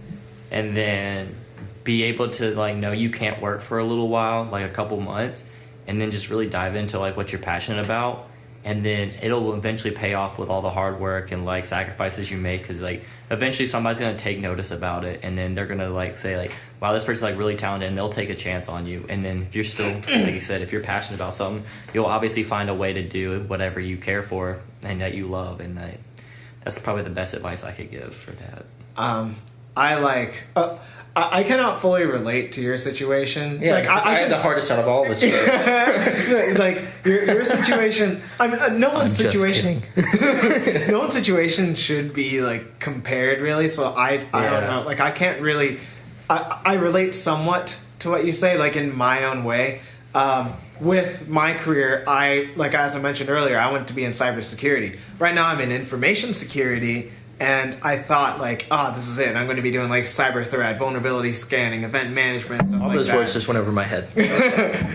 and then be able to like know you can't work for a little while, like a couple months, and then just really dive into like what you're passionate about, and then it'll eventually pay off with all the hard work and like sacrifices you make, because like eventually somebody's gonna take notice about it, and then they're gonna like say like, wow, this person's like really talented, and they'll take a chance on you. And then if you're still like you said, if you're passionate about something, you'll obviously find a way to do whatever you care for and that you love, and that's probably the best advice I could give for that. I cannot fully relate to your situation. Yeah, like I have the hardest out of all of us. Here. like your situation. I mean, no one's I'm just situation. No one's situation should be like compared, really. So I don't know. Like I can't really. I relate somewhat to what you say, like in my own way. With my career, as I mentioned earlier, I wanted to be in cybersecurity. Right now, I'm in information security. And I thought, like, this is it. I'm going to be doing, like, cyber threat, vulnerability scanning, event management, stuff All like those that. words just went over my head.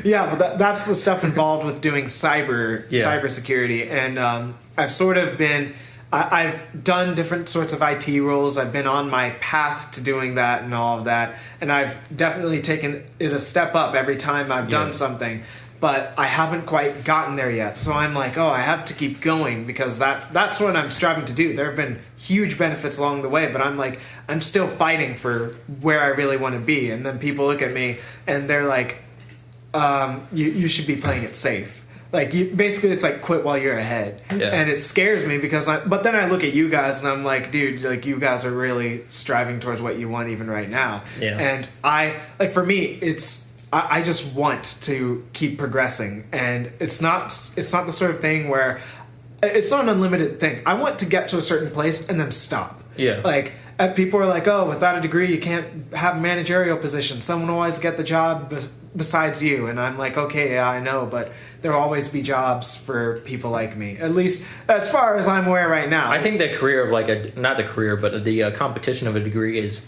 Yeah, but that's the stuff involved with doing cybersecurity. And I've sort of been... I've done different sorts of IT roles. I've been on my path to doing that and all of that. And I've definitely taken it a step up every time I've done something. But I haven't quite gotten there yet. So I'm like, I have to keep going because that's what I'm striving to do. There have been huge benefits along the way, but I'm like, I'm still fighting for where I really want to be. And then people look at me and they're like, you should be playing it safe. Like, basically it's like quit while you're ahead. Yeah. And it scares me because but then I look at you guys and I'm like, dude, like you guys are really striving towards what you want even right now. Yeah. And for me, I just want to keep progressing, and it's not the sort of thing where it's not an unlimited thing. I want to get to a certain place and then stop. Yeah. Like people are like, without a degree you can't have a managerial position. Someone will always get the job besides you, and I'm like, okay, yeah, I know, but there will always be jobs for people like me. At least as far as I'm aware right now. I think the career of not the career, but the competition of a degree is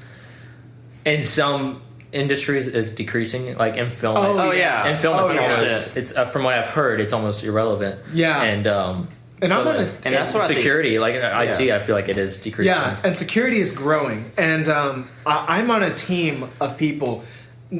in some industries is decreasing, like in film. In film, it's from what I've heard, it's almost irrelevant. Yeah. And I'm on and that's what security, like IT, I feel like it is decreasing. Yeah, and security is growing. And I'm on a team of people.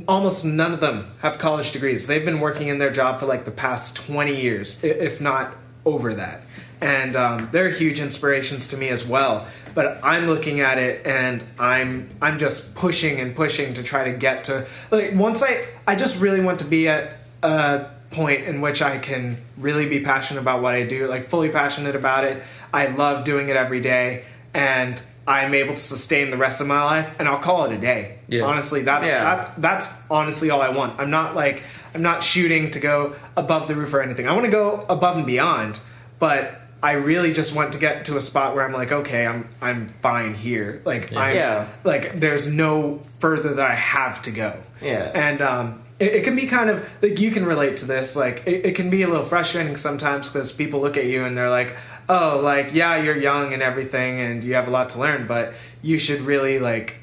Almost none of them have college degrees. They've been working in their job for like the past 20 years, if not over that. And they're huge inspirations to me as well. But I'm looking at it and I'm just pushing and pushing to try to get to, like, once I just really want to be at a point in which I can really be passionate about what I do, like fully passionate about it. I love doing it every day, and I'm able to sustain the rest of my life, and I'll call it a day. Yeah. Honestly, that's honestly all I want. I'm not shooting to go above the roof or anything. I want to go above and beyond, but I really just want to get to a spot where I'm like, okay, I'm fine here. Like like there's no further that I have to go. Yeah. And it can be kind of like, you can relate to this. Like it can be a little frustrating sometimes because people look at you and they're like, oh, like, yeah, you're young and everything and you have a lot to learn, but you should really like,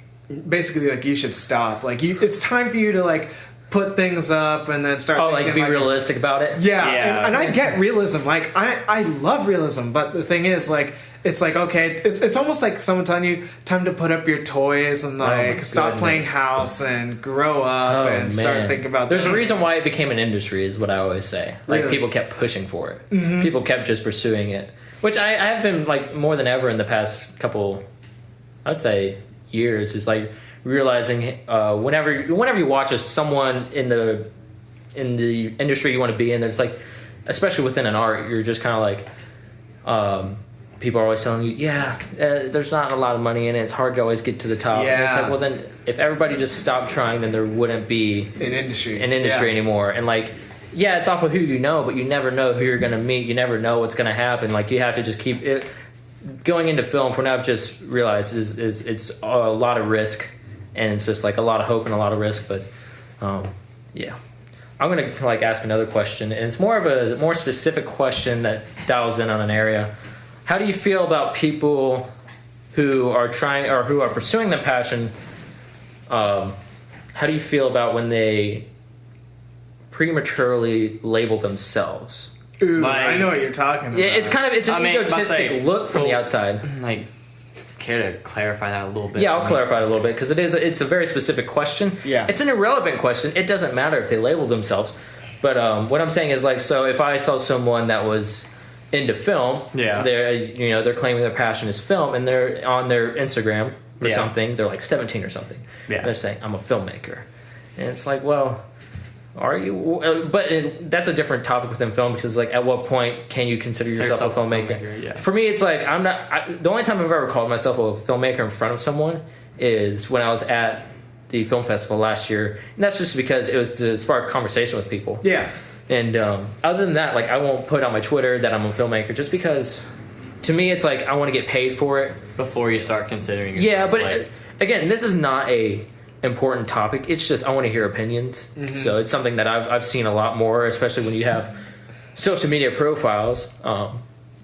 basically like you should stop. Like it's time for you to like put things up and then start thinking, like be realistic about it. Yeah. And I get realism. Like I love realism, but the thing is like, it's like, okay, it's almost like someone telling you time to put up your toys and like stop playing house and grow up and start thinking about There's this. a reason why it became an industry, is what I always say. Like Really? people kept pushing for it. People kept just pursuing it, which I have been like more than ever in the past couple, I'd say, years. Is like realizing whenever you watch someone in the industry you want to be in, there's like, especially within an art, you're just kind of like. People are always telling you, there's not a lot of money in it. It's hard to always get to the top. Yeah. And it's like, well, then if everybody just stopped trying, then there wouldn't be an industry anymore. And like, it's off of who you know, but you never know who you're going to meet. You never know what's going to happen. Like, you have to just keep it going into film. For now, I've just realized is it's a lot of risk, and it's just like a lot of hope and a lot of risk. But I'm going to like ask another question, and it's more of a more specific question that dials in on an area. How do you feel about people who are trying or who are pursuing the passion? How do you feel about when they prematurely label themselves? Ooh, I know what you're talking about. Yeah, it's an egotistic look from the outside. Like, care to clarify that a little bit? Yeah, I'll clarify it a little bit because it's a very specific question. Yeah, it's an irrelevant question. It doesn't matter if they label themselves. But what I'm saying is, like, so if I saw someone that was into film, they're claiming their passion is film, and they're on their Instagram or something, they're like 17 or something, they're saying I'm a filmmaker, and it's like, well, are you? But that's a different topic within film, because like, at what point can you consider yourself a filmmaker? For me, it's like, I'm not. The only time I've ever called myself a filmmaker in front of someone is when I was at the film festival last year, and that's just because it was to spark conversation with people. And other than that, like, I won't put on my Twitter that I'm a filmmaker, just because, to me, it's like I want to get paid for it before you start considering yourself. Yeah, but again, this is not a important topic. It's just I want to hear opinions. So it's something that I've seen a lot more, especially when you have social media profiles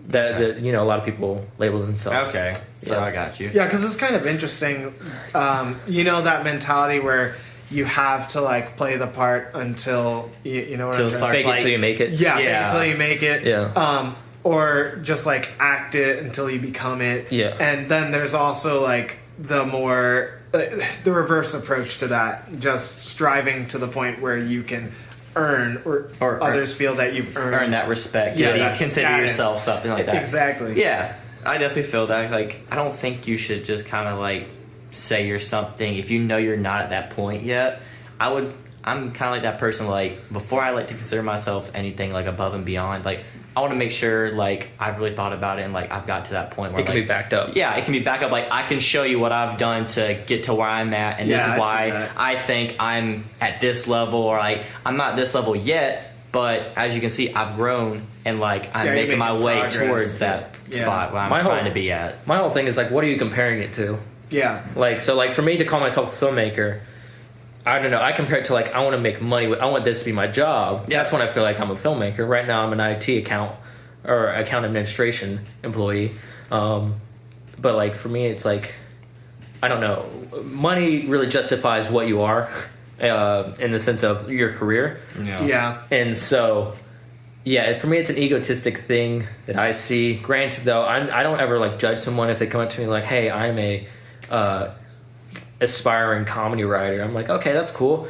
that a lot of people label themselves. Okay, so I got you. Yeah, because it's kind of interesting. That mentality where you have to like play the part until you know what I'm trying to fake it till you make it. Yeah, fake it till you make it. Yeah. Or just like act it until you become it. Yeah. And then there's also like the more the reverse approach to that, just striving to the point where you can earn or others feel that you've earned that respect. Yeah, you that consider status. yourself something like that. Exactly. Yeah, I definitely feel that. Like, I don't think you should just kind of like say you're something if you know you're not at that point yet. I'm kind of like that person, like, before I like to consider myself anything like above and beyond, like, I want to make sure like I've really thought about it and like I've got to that point where it can be backed up. Yeah, it can be backed up. Like, I can show you what I've done to get to where I'm at, and this is why I think I'm at this level, or like I'm not at this level yet, but as you can see, I've grown and like I'm making my way progress towards that spot where I'm trying to be at. My whole thing is like, what are you comparing it to? Yeah. Like, so like for me to call myself a filmmaker, I don't know. I compare it to like, I want to make money. I want this to be my job. Yeah. That's when I feel like I'm a filmmaker. Right now, I'm an IT account administration employee. But like for me, it's like, I don't know. Money really justifies what you are in the sense of your career. Yeah. And so, yeah, for me, it's an egotistic thing that I see. Granted, though, I don't ever like judge someone if they come up to me like, "Hey, I'm a aspiring comedy writer." I'm like, okay, that's cool.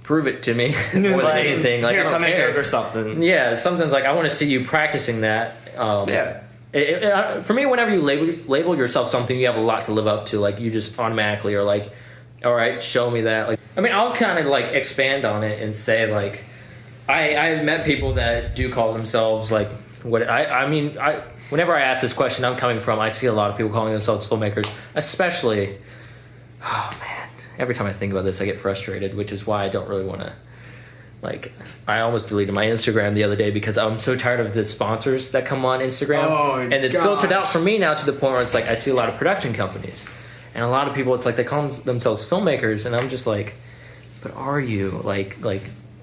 Prove it to me. More than anything, like, I don't care. Joke or something. Yeah, something's like, I want to see you practicing that. For me, whenever you label yourself something, you have a lot to live up to. Like, you just automatically are like, all right, show me that. Like, I mean, I'll kind of like expand on it and say like, I've met people that do call themselves like what I mean. Whenever I ask this question, I'm coming from. I see a lot of people calling themselves filmmakers, especially. Oh man! Every time I think about this, I get frustrated, which is why I don't really want to. Like, I almost deleted my Instagram the other day because I'm so tired of the sponsors that come on Instagram, and it's filtered out for me now to the point where it's like I see a lot of production companies, and a lot of people. It's like they call themselves filmmakers, and I'm just like, but are you like?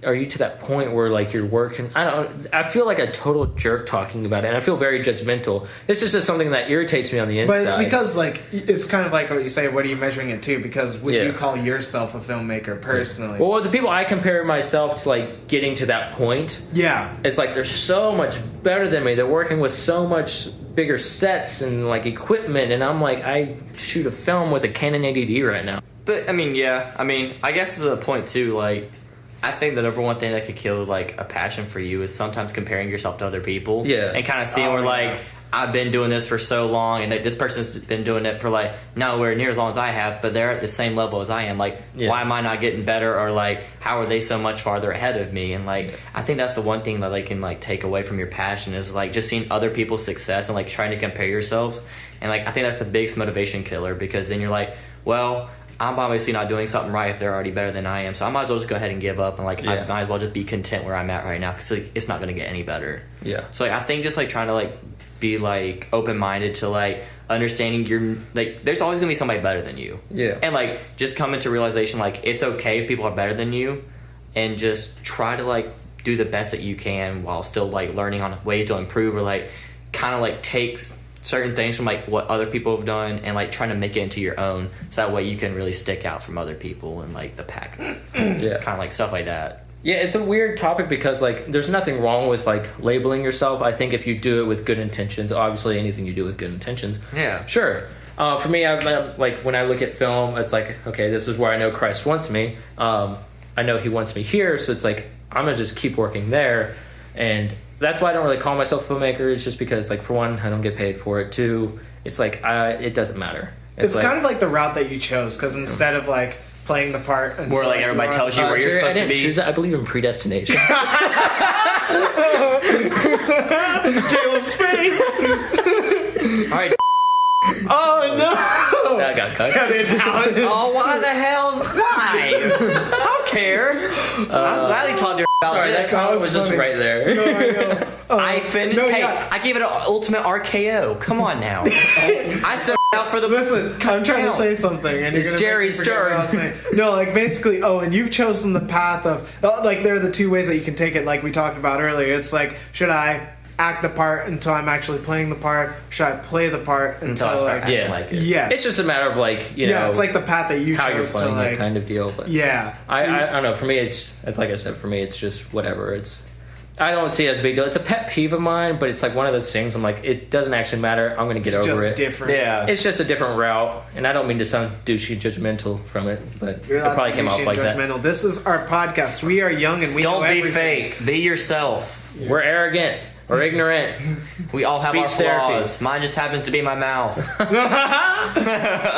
Are you to that point where like you're working? I feel like a total jerk talking about it, and I feel very judgmental. This is just something that irritates me on the inside. But it's because like it's kind of like what you say. What are you measuring it to? Because would you call yourself a filmmaker personally? Well, the people I compare myself to, like getting to that point. Yeah, it's like they're so much better than me. They're working with so much bigger sets and like equipment, and I'm like, I shoot a film with a Canon 80D right now. But I mean, yeah. I mean, I guess to the point too, like. I think the number one thing that could kill like a passion for you is sometimes comparing yourself to other people. Yeah. And kind of seeing where like I've been doing this for so long and this person's been doing it for like nowhere near as long as I have, but they're at the same level as I am. Like, why am I not getting better? Or like, how are they so much farther ahead of me? And like, I think that's the one thing that they can like take away from your passion is like just seeing other people's success and like trying to compare yourselves. And like, I think that's the biggest motivation killer because then you're like, well, I'm obviously not doing something right if they're already better than I am, so I might as well just go ahead and give up and like I might as well just be content where I'm at right now because like, it's not going to get any better. Yeah. So like I think just like trying to like be like open minded to like understanding you're like there's always going to be somebody better than you. Yeah. And like just coming to realization like it's okay if people are better than you, and just try to like do the best that you can while still like learning on ways to improve or like kind of like takes certain things from like what other people have done and like trying to make it into your own so that way you can really stick out from other people and like the pack. Kind of like stuff like that. Yeah, it's a weird topic because like there's nothing wrong with like labeling yourself. I think if you do it with good intentions, obviously anything you do with good intentions, sure. For me, I'm like when I look at film, it's like, okay, this is where I know Christ wants me. I know He wants me here, so it's like I'm gonna just keep working there. And that's why I don't really call myself a filmmaker. It's just because, like, for one, I don't get paid for it. Two, it's like it doesn't matter. It's like, kind of like the route that you chose because instead of like playing the part, where like everybody tells you where you're Jerry, supposed I didn't to be. choose it. I believe in predestination. Caleb's face. All right. Oh no! That got cut. Cut it out. Oh, why the hell? Why? I don't care. I'm glad he talked to about Sorry, that this. comment was just funny. right there. No, I know. I finished. No, hey, yeah. I gave it an ultimate RKO. Come on now. I set out for the. Listen, I'm trying to count. say something, and you're It's gonna Jerry's make me forget what I was turn. saying. No, like basically, and you've chosen the path of like there are the two ways that you can take it. Like we talked about earlier, it's like should I act the part until I'm actually playing the part? Should I play the part Until until I start like acting Yeah. like it. yes? It's just a matter of like you know it's like the path that you how you're chose to playing like it kind of deal. But yeah. I don't know. For me, it's like I said. For me, it's just whatever. I don't see it as a big deal. It's a pet peeve of mine, but it's like one of those things. I'm like, it doesn't actually matter. I'm going to get It's over just it. different. Yeah. It's just a different route, and I don't mean to sound douchey, judgmental from it, but You're it allowed probably to came be off like that. judgmental. This is our podcast. We are young and we Don't know be everything. fake. Be yourself. We're arrogant. We're ignorant. We all have our Speech therapy. flaws. Mine just happens to be my mouth.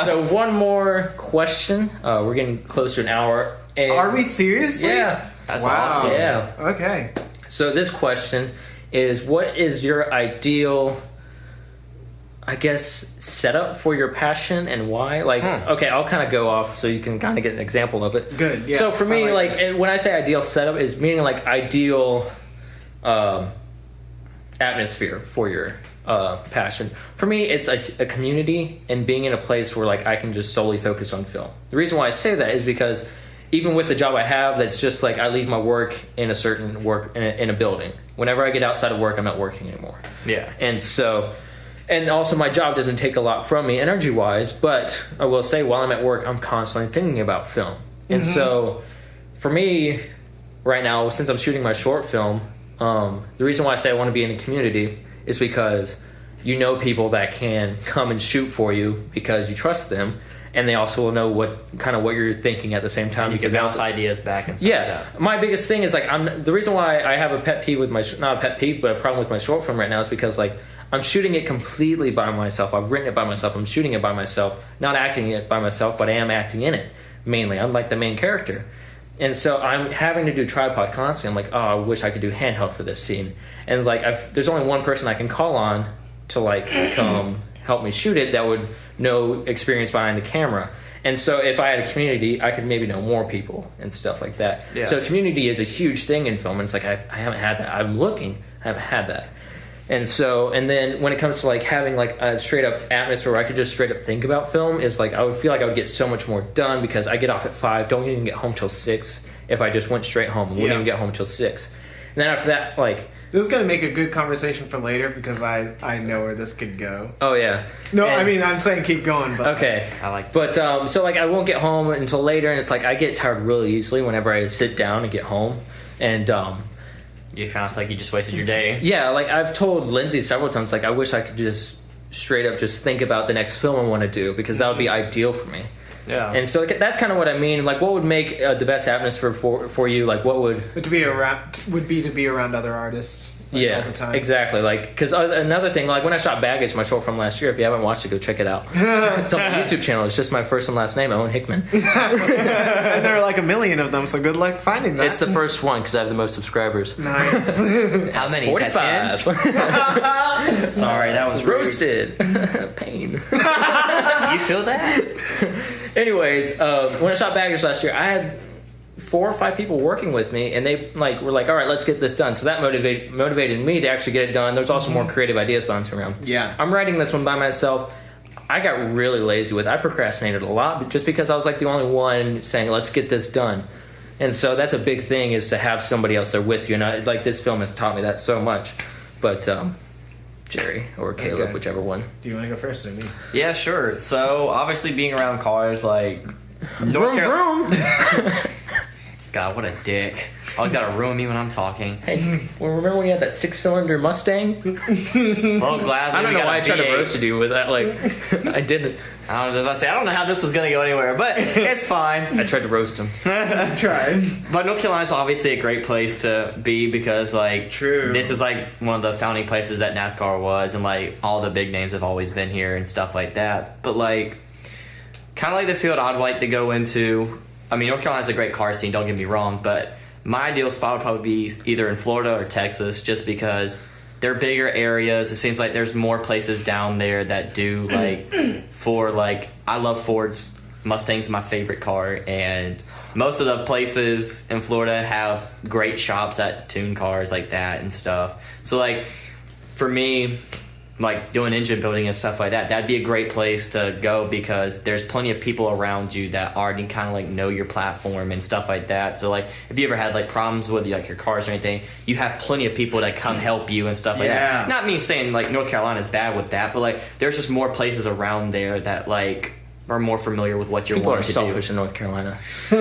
So one more question. We're getting close to an hour. And Are we seriously? Yeah. That's Wow. awesome. Yeah. Okay. So this question is, what is your ideal, I guess, setup for your passion and why? Like, okay, I'll kind of go off so you can kind of get an example of it. Good, yeah, So for me, I like like, this. and when I say ideal setup, is meaning like ideal atmosphere for your passion. For me, it's a community and being in a place where like I can just solely focus on film. The reason why I say that is because even with the job I have, that's just like I leave my work in a certain work in a building. Whenever I get outside of work, I'm not working anymore. Yeah. And so, and also my job doesn't take a lot from me energy wise, but I will say while I'm at work, I'm constantly thinking about film. And so for me right now, since I'm shooting my short film, the reason why I say I want to be in a community is because you know people that can come and shoot for you because you trust them. And they also will know what you're thinking at the same time. You can bounce ideas back and stuff like that. My biggest thing is like the reason why I have a pet peeve with not a pet peeve, but a problem with my short film right now is because like I'm shooting it completely by myself. I've written it by myself. I'm shooting it by myself. Not acting it by myself, but I am acting in it mainly. I'm like the main character. And so I'm having to do tripod constantly. I'm like, oh, I wish I could do handheld for this scene. And it's like, there's only one person I can call on to like come help me shoot it that would know experience behind the camera. And so if I had a community, I could maybe know more people and stuff like that. Yeah. So community is a huge thing in film. And it's like, I haven't had that. I'm looking. I haven't had that. And so, and then when it comes to like having like a straight up atmosphere where I could just straight up think about film, is like I would feel like I would get so much more done because I get off at 5, don't even get home till 6. If I just went straight home, wouldn't even get home till 6. And then after that, like, This is going to make a good conversation for later because I know where this could go. oh yeah, No, And- I mean, I'm saying keep going, but... okay, I like. but so like I won't get home until later, and it's like I get tired really easily whenever I sit down and get home, and You kind of feel like you just wasted your day. yeah, like I've told Lindsay several times, like I wish I could just straight up just think about the next film I want to do because that would be ideal for me. Yeah. And so that's kind of what I mean. Like, what would make the best atmosphere for you? Like, what would? But to be around other artists like, Yeah, all the time. exactly. Like, because another thing, like when I shot Baggage, my short film last year. If you haven't watched it, go check it out. It's on my YouTube channel. It's just my first and last name, Owen Hickman. And there are like a million of them, so good luck finding that. It's the first one because I have the most subscribers. Nice. How many? Is that 45. 10? Sorry, that was rude. Roasted. Pain. You feel that? Anyways, when I shot Baggage last year, I had 4 or 5 people working with me, and they like were like, "All right, let's get this done." So that motivated me to actually get it done. There's also more creative ideas bouncing around. Yeah. I'm writing this one by myself. I got really lazy with it. I procrastinated a lot just because I was like the only one saying, "Let's get this done." And so that's a big thing, is to have somebody else there with you. And like this film has taught me that so much. But Jerry or Caleb, Okay. whichever one. Do you want to go first or me? Yeah, sure. So obviously, being around cars, like Vroom, vroom. God, what a dick! Always got to ruin me when I'm talking. Hey, well, remember when you had that 6-cylinder Mustang? Well, glad. I don't know got why a I tried to V8. roast you with that. Like, I didn't. I was about to say, I don't know how this was going to go anywhere, but it's fine. I tried to roast him. I tried. But North Carolina's obviously a great place to be because, like, True. this is like one of the founding places that NASCAR was, and like all the big names have always been here and stuff like that. But like, kind of like the field I'd like to go into. I mean, North Carolina's a great car scene. Don't get me wrong, but my ideal spot would probably be either in Florida or Texas, just because they're bigger areas. It seems like there's more places down there that do like for like I love Fords. Mustang's my favorite car, and most of the places in Florida have great shops that tune cars like that and stuff. So like for me, like doing engine building and stuff like that, that'd be a great place to go because there's plenty of people around you that already kind of like know your platform and stuff like that. So like if you ever had like problems with like your cars or anything, you have plenty of people that come help you and stuff like Yeah. that. Not me saying like North Carolina's bad with that, but like there's just more places around there that like are more familiar with what you're People are wanting to selfish in North Carolina. do.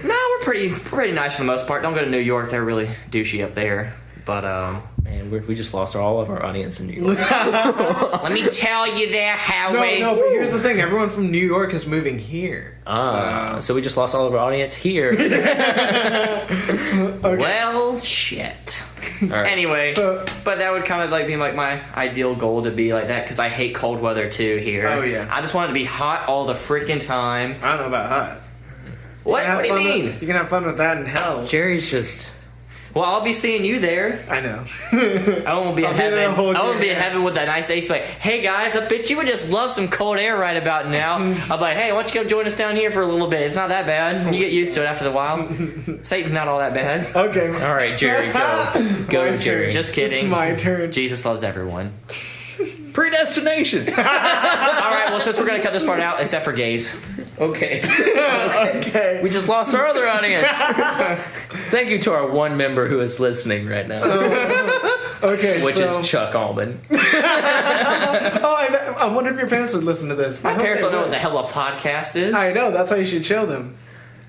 No, we're pretty nice for the most part. Don't go to New York; they're really douchey up there. But Man, we just lost all of our audience in New York. let me tell you there, Howie. No, but here's the thing. Everyone from New York is moving here. So we just lost all of our audience here. Well, shit. All right. Anyway, So- but that would kind of like be like my ideal goal to be like that because I hate cold weather too here. Oh, yeah. I just want it to be hot all the freaking time. I don't know about hot. What? Have What do you fun mean? You can have fun with that in hell. Jerry's just. Well, I'll be seeing you there. I know. I won't be in I'll be there heaven. the whole I won't be year. in heaven with that nice AC. Like, hey guys, I bet you would just love some cold air right about now. I'm like, hey, why don't you come join us down here for a little bit? It's not that bad. You get used to it after a while. Satan's not all that bad. Okay. All right, Jerry, go. Go, My Jerry. turn. Just It's kidding. my turn. Jesus loves everyone. Predestination. All right, well, since we're gonna cut this part out, except for gays. Okay. Okay. We just lost our other audience. Thank you to our one member who is listening right now, Okay. which so, is Chuck Allman. I wonder if your parents would listen to this. My parents don't know what the hell a podcast is. I know. That's why you should show them.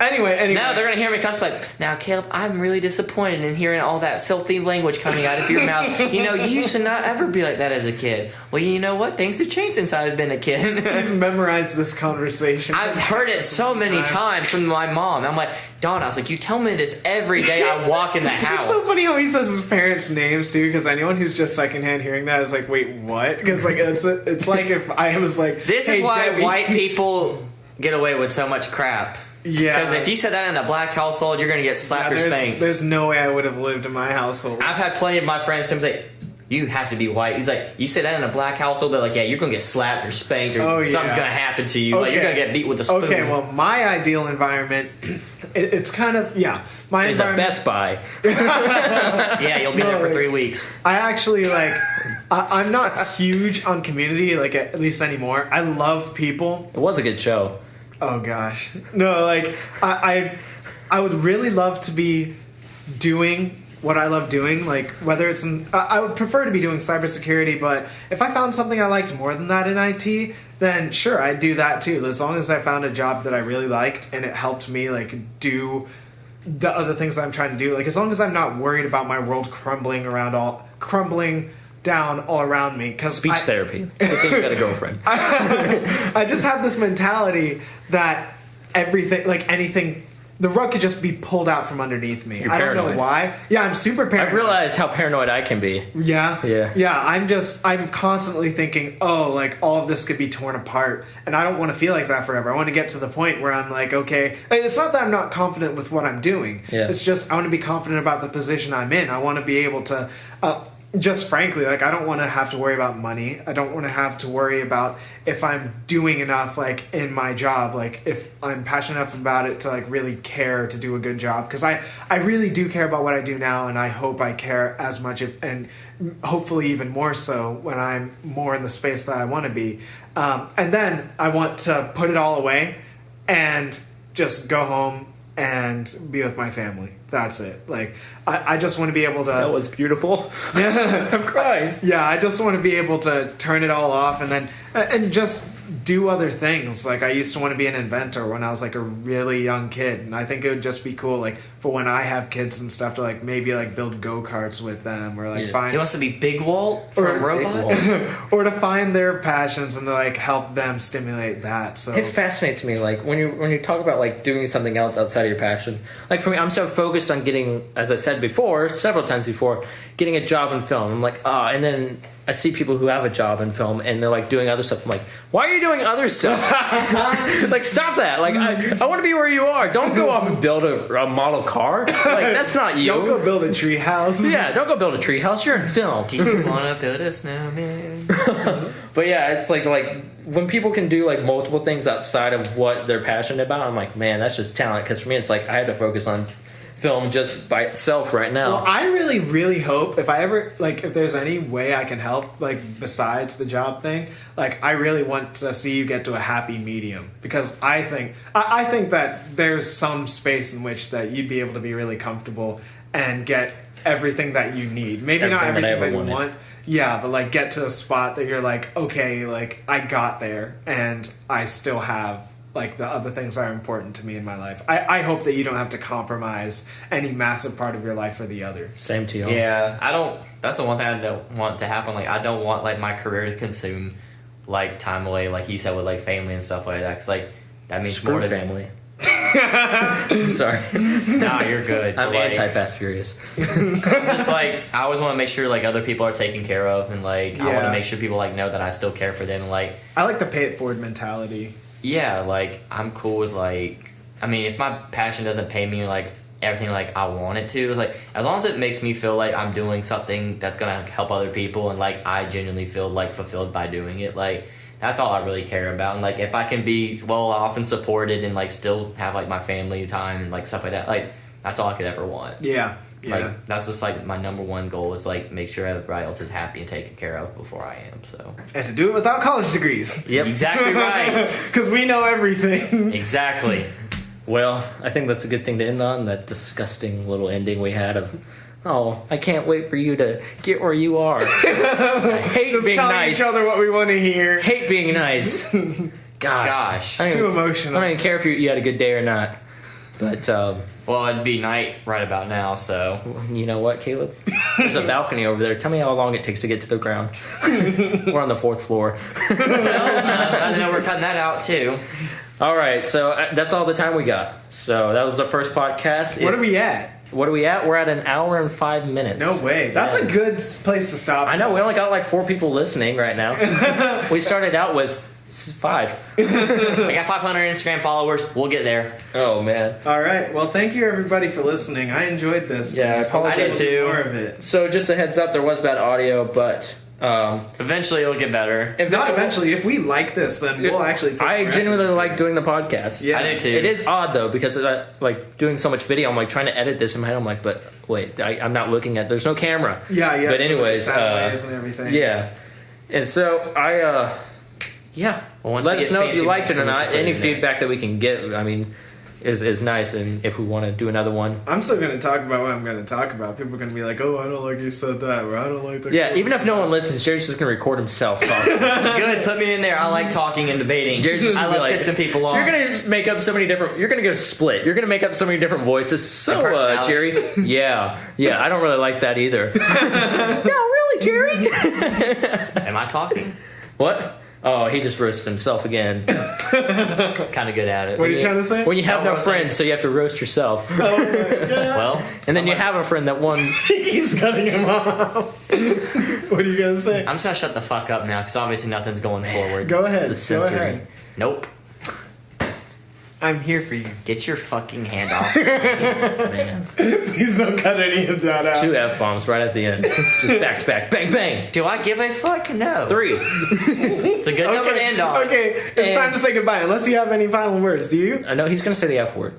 Anyway. Now they're gonna hear me cuss like, now Caleb, I'm really disappointed in hearing all that filthy language coming out of your mouth. You know, you used to not ever be like that as a kid. Well, you know what? Things have changed since I've been a kid. Please memorize this conversation. I've heard it so many times from my mom. I'm like, Dawn, I was like, you tell me this every day I walk in the house. It's so funny how he says his parents' names too, because anyone who's just secondhand hearing that is like, wait, what? Because like it's like if I was like, This hey, is why Debbie. white people get away with so much crap. Yeah. Because if you said that in a black household, you're gonna get slapped or spanked. there's no way I would have lived in my household. I've had plenty of my friends say, "You have to be white." He's like, "You say that in a black household, they're like, yeah, you're gonna get slapped or spanked, or Oh, yeah. something's gonna happen to you. Like you're gonna get beat with a spoon." Okay, well, my ideal environment, it's kind of my It's a environment. Best Buy. yeah, you'll be there for like- 3 weeks. I actually I'm not huge on Community, like at least anymore. I love people. It was a good show. Oh gosh, no, like I would really love to be doing what I love doing, like whether it's I would prefer to be doing cybersecurity, but if I found something I liked more than that in IT, then sure, I'd do that too, as long as I found a job that I really liked and it helped me like do the other things that I'm trying to do, like as long as I'm not worried about my world crumbling down all around me. Because Speech therapy. Good thing you got a girlfriend. I just have this mentality that everything, like anything, the rug could just be pulled out from underneath me. You're I don't know paranoid. why. Yeah, I'm super paranoid. I've realized how paranoid I can be. Yeah. Yeah. I'm constantly thinking, oh, like all of this could be torn apart. And I don't want to feel like that forever. I want to get to the point where I'm like, okay, it's not that I'm not confident with what I'm doing. Yeah. It's just, I want to be confident about the position I'm in. I want to be able to, just frankly, like I don't want to have to worry about money. I don't want to have to worry about if I'm doing enough, like in my job, like if I'm passionate enough about it to like really care to do a good job. Because I really do care about what I do now, and I hope I care as much and hopefully even more so when I'm more in the space that I want to be. And then I want to put it all away and just go home and be with my family. That's it. Like I just want to be able to. That was beautiful. I'm crying. Yeah, I just want to be able to turn it all off and just do other things. Like I used to want to be an inventor when I was like a really young kid, and I think it would just be cool, like for when I have kids and stuff, to like maybe like build go-karts with them, or like Yeah. find He wants to be Big Walt from Or- Robot. or to find their passions and to like help them stimulate that. So It fascinates me, like when you talk about like doing something else outside of your passion. Like for me, I'm so focused on getting, as I said before, several times before, getting a job in film. I'm like, and then I see people who have a job in film and they're like doing other stuff. I'm like, why are you doing other stuff? Like, stop that. Like, I want to be where you are. Don't go off and build a model car. Like, that's not you. don't go build a tree house. Yeah, don't go build a treehouse. You're in film. Do you want to build a snowman? But yeah, it's like when people can do like multiple things outside of what they're passionate about, I'm like, man, that's just talent. Because for me, it's like I have to focus on film just by itself right now. Well, I really, really hope if there's any way I can help, like besides the job thing, like I really want to see you get to a happy medium, because I think that there's some space in which that you'd be able to be really comfortable and get everything that you need. Maybe not Everything that I everything that ever you wanted. want. Yeah, but like get to a spot that you're like, okay, like I got there and I still have like the other things that are important to me in my life. I hope that you don't have to compromise any massive part of your life for the other. Same to you. Yeah, I don't. That's the one thing I don't want to happen. Like, I don't want like my career to consume like time away, like you said, with like family and stuff like that. Because like that means Screw more to family. Sorry. Nah, you're good. I'm but, like, anti-Fast Furious. just like I always want to make sure like other people are taken care of, and like I want Yeah. to make sure people like know that I still care for them. And, like, I like the pay it forward mentality. yeah, like I'm cool with like. I mean, if my passion doesn't pay me like everything like I want it to, like as long as it makes me feel like I'm doing something that's gonna help other people, and like I genuinely feel like fulfilled by doing it, like that's all I really care about. And like if I can be well off and supported and like still have like my family time and like stuff like that, like that's all I could ever want. Yeah. Yeah. Like that's just like my number one goal is like make sure everybody else is happy and taken care of before I am. So and to do it without college degrees. Yep. exactly right. Because we know everything. Exactly. Well, I think that's a good thing to end on, that disgusting little ending we had of, oh, I can't wait for you to get where you are. I hate Just being telling nice. each other what we want to hear. Hate being nice. Gosh. I It's don't too even- emotional. I don't even care if you had a good day or not. But Well, it'd be night right about now, so you know what, Caleb? There's a balcony over there. Tell me how long it takes to get to the ground. We're on the 4th floor. I know we're cutting that out too. All right, so that's all the time we got. So that was the first podcast. What are we at? What are we at? We're at an hour and 5 minutes. No way. That's a good place to stop. I know, we only got like 4 people listening right now. We started out with 5. I got 500 Instagram followers. We'll get there. Oh man. All right. Well, thank you everybody for listening. I enjoyed this. Yeah, I apologize. I did too. More of it. So just a heads up, there was bad audio, but Eventually, it'll get better. Not eventually. If we like this, then we'll actually. put I more genuinely effort like into it. doing the podcast. Yeah. I do too. It is odd though because like doing so much video, I'm like trying to edit this in my head. I'm like, but wait, I'm not looking at. There's no camera. Yeah, yeah. But anyways, sound waves and everything. yeah, and so yeah. Well, once Let we us get know if you fancy liked it mics, or then we not. can put Any it in there. feedback that we can get, I mean, is nice. And if we want to do another one, I'm still going to talk about what I'm going to talk about. People are going to be like, "Oh, I don't like you said that," or "I don't like that." yeah. Even if no one listens, Jerry's just gonna record himself talking. Good, put me in there. I like talking and debating. Jerry's just I gonna be love like, pissing people off. You're gonna make up so many different. You're gonna go split. You're gonna make up so many different voices. So, Jerry, personalities. yeah. I don't really like that either. No, really, Jerry. Am I talking? What? Oh, he just roasted himself again. Kind of good at it. What are you trying to say? When you have No no roasting. friends, so you have to roast yourself. Well, And then you have a friend that won. He keeps cutting him off. What are you going to say? I'm just gonna shut the fuck up now because obviously nothing's going forward. Go ahead. The Go censoring. ahead. Nope. I'm here for you. Get your fucking hand off. Man. Please don't cut any of that out. 2 F-bombs right at the end. Just back to back. Bang, bang. Do I give a fuck? No. 3. It's a good number to end on. Okay, it's And- time to say goodbye. Unless you have any final words, do you? I know he's going to say the F word.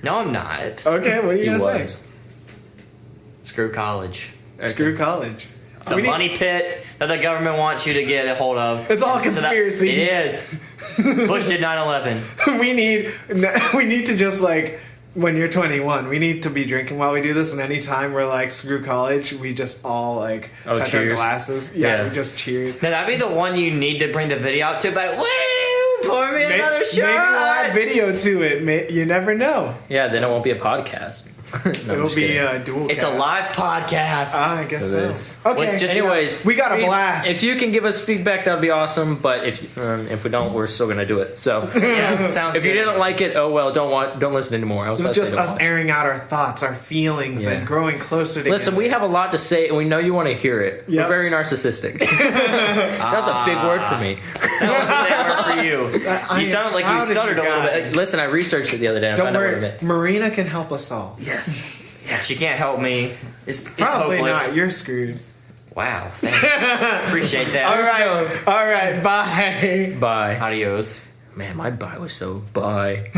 No, I'm not. Okay, what are you He gonna was. say? Screw college. Screw college. It's a We need- money pit that the government wants you to get a hold of. It's all So that- conspiracy. it is. Bush did 9/11. we need to just like when you're 21, we need to be drinking while we do this, and anytime we're like screw college, we just all like Oh, touch our cheers. glasses. Yeah, Yeah. we just cheers. Now that'd be the one you need to bring the video out to. But woo, pour me another Make a shot. live video to it. You never know. Yeah, then it won't be a podcast. No, I'm It'll just be kidding. a dual. It's a cast. live podcast. I guess It so. is. Okay. Well, just- Anyways, we got a blast. If you can give us feedback, that would be awesome. But if we don't, we're still gonna do it. So yeah, sounds if you good. didn't like it, oh well. Don't listen anymore. I was This is about to just say don't us watch. airing out our thoughts, our feelings, Yeah. and growing closer together. Listen, we have a lot to say, and we know you want to hear it. Yep. We're very narcissistic. That's a big word for me. That was a big word for you. I You am sounded like you proud of stuttered a little guys. bit. Listen, I researched it the other day. And I Don't found out what it worry, meant. Marina can help us all. Yes. She can't help me. It's Probably hopeless. not. You're screwed. Wow, thanks. Appreciate that. All right. Bye. Bye. Adios. Man, my bye was so bye.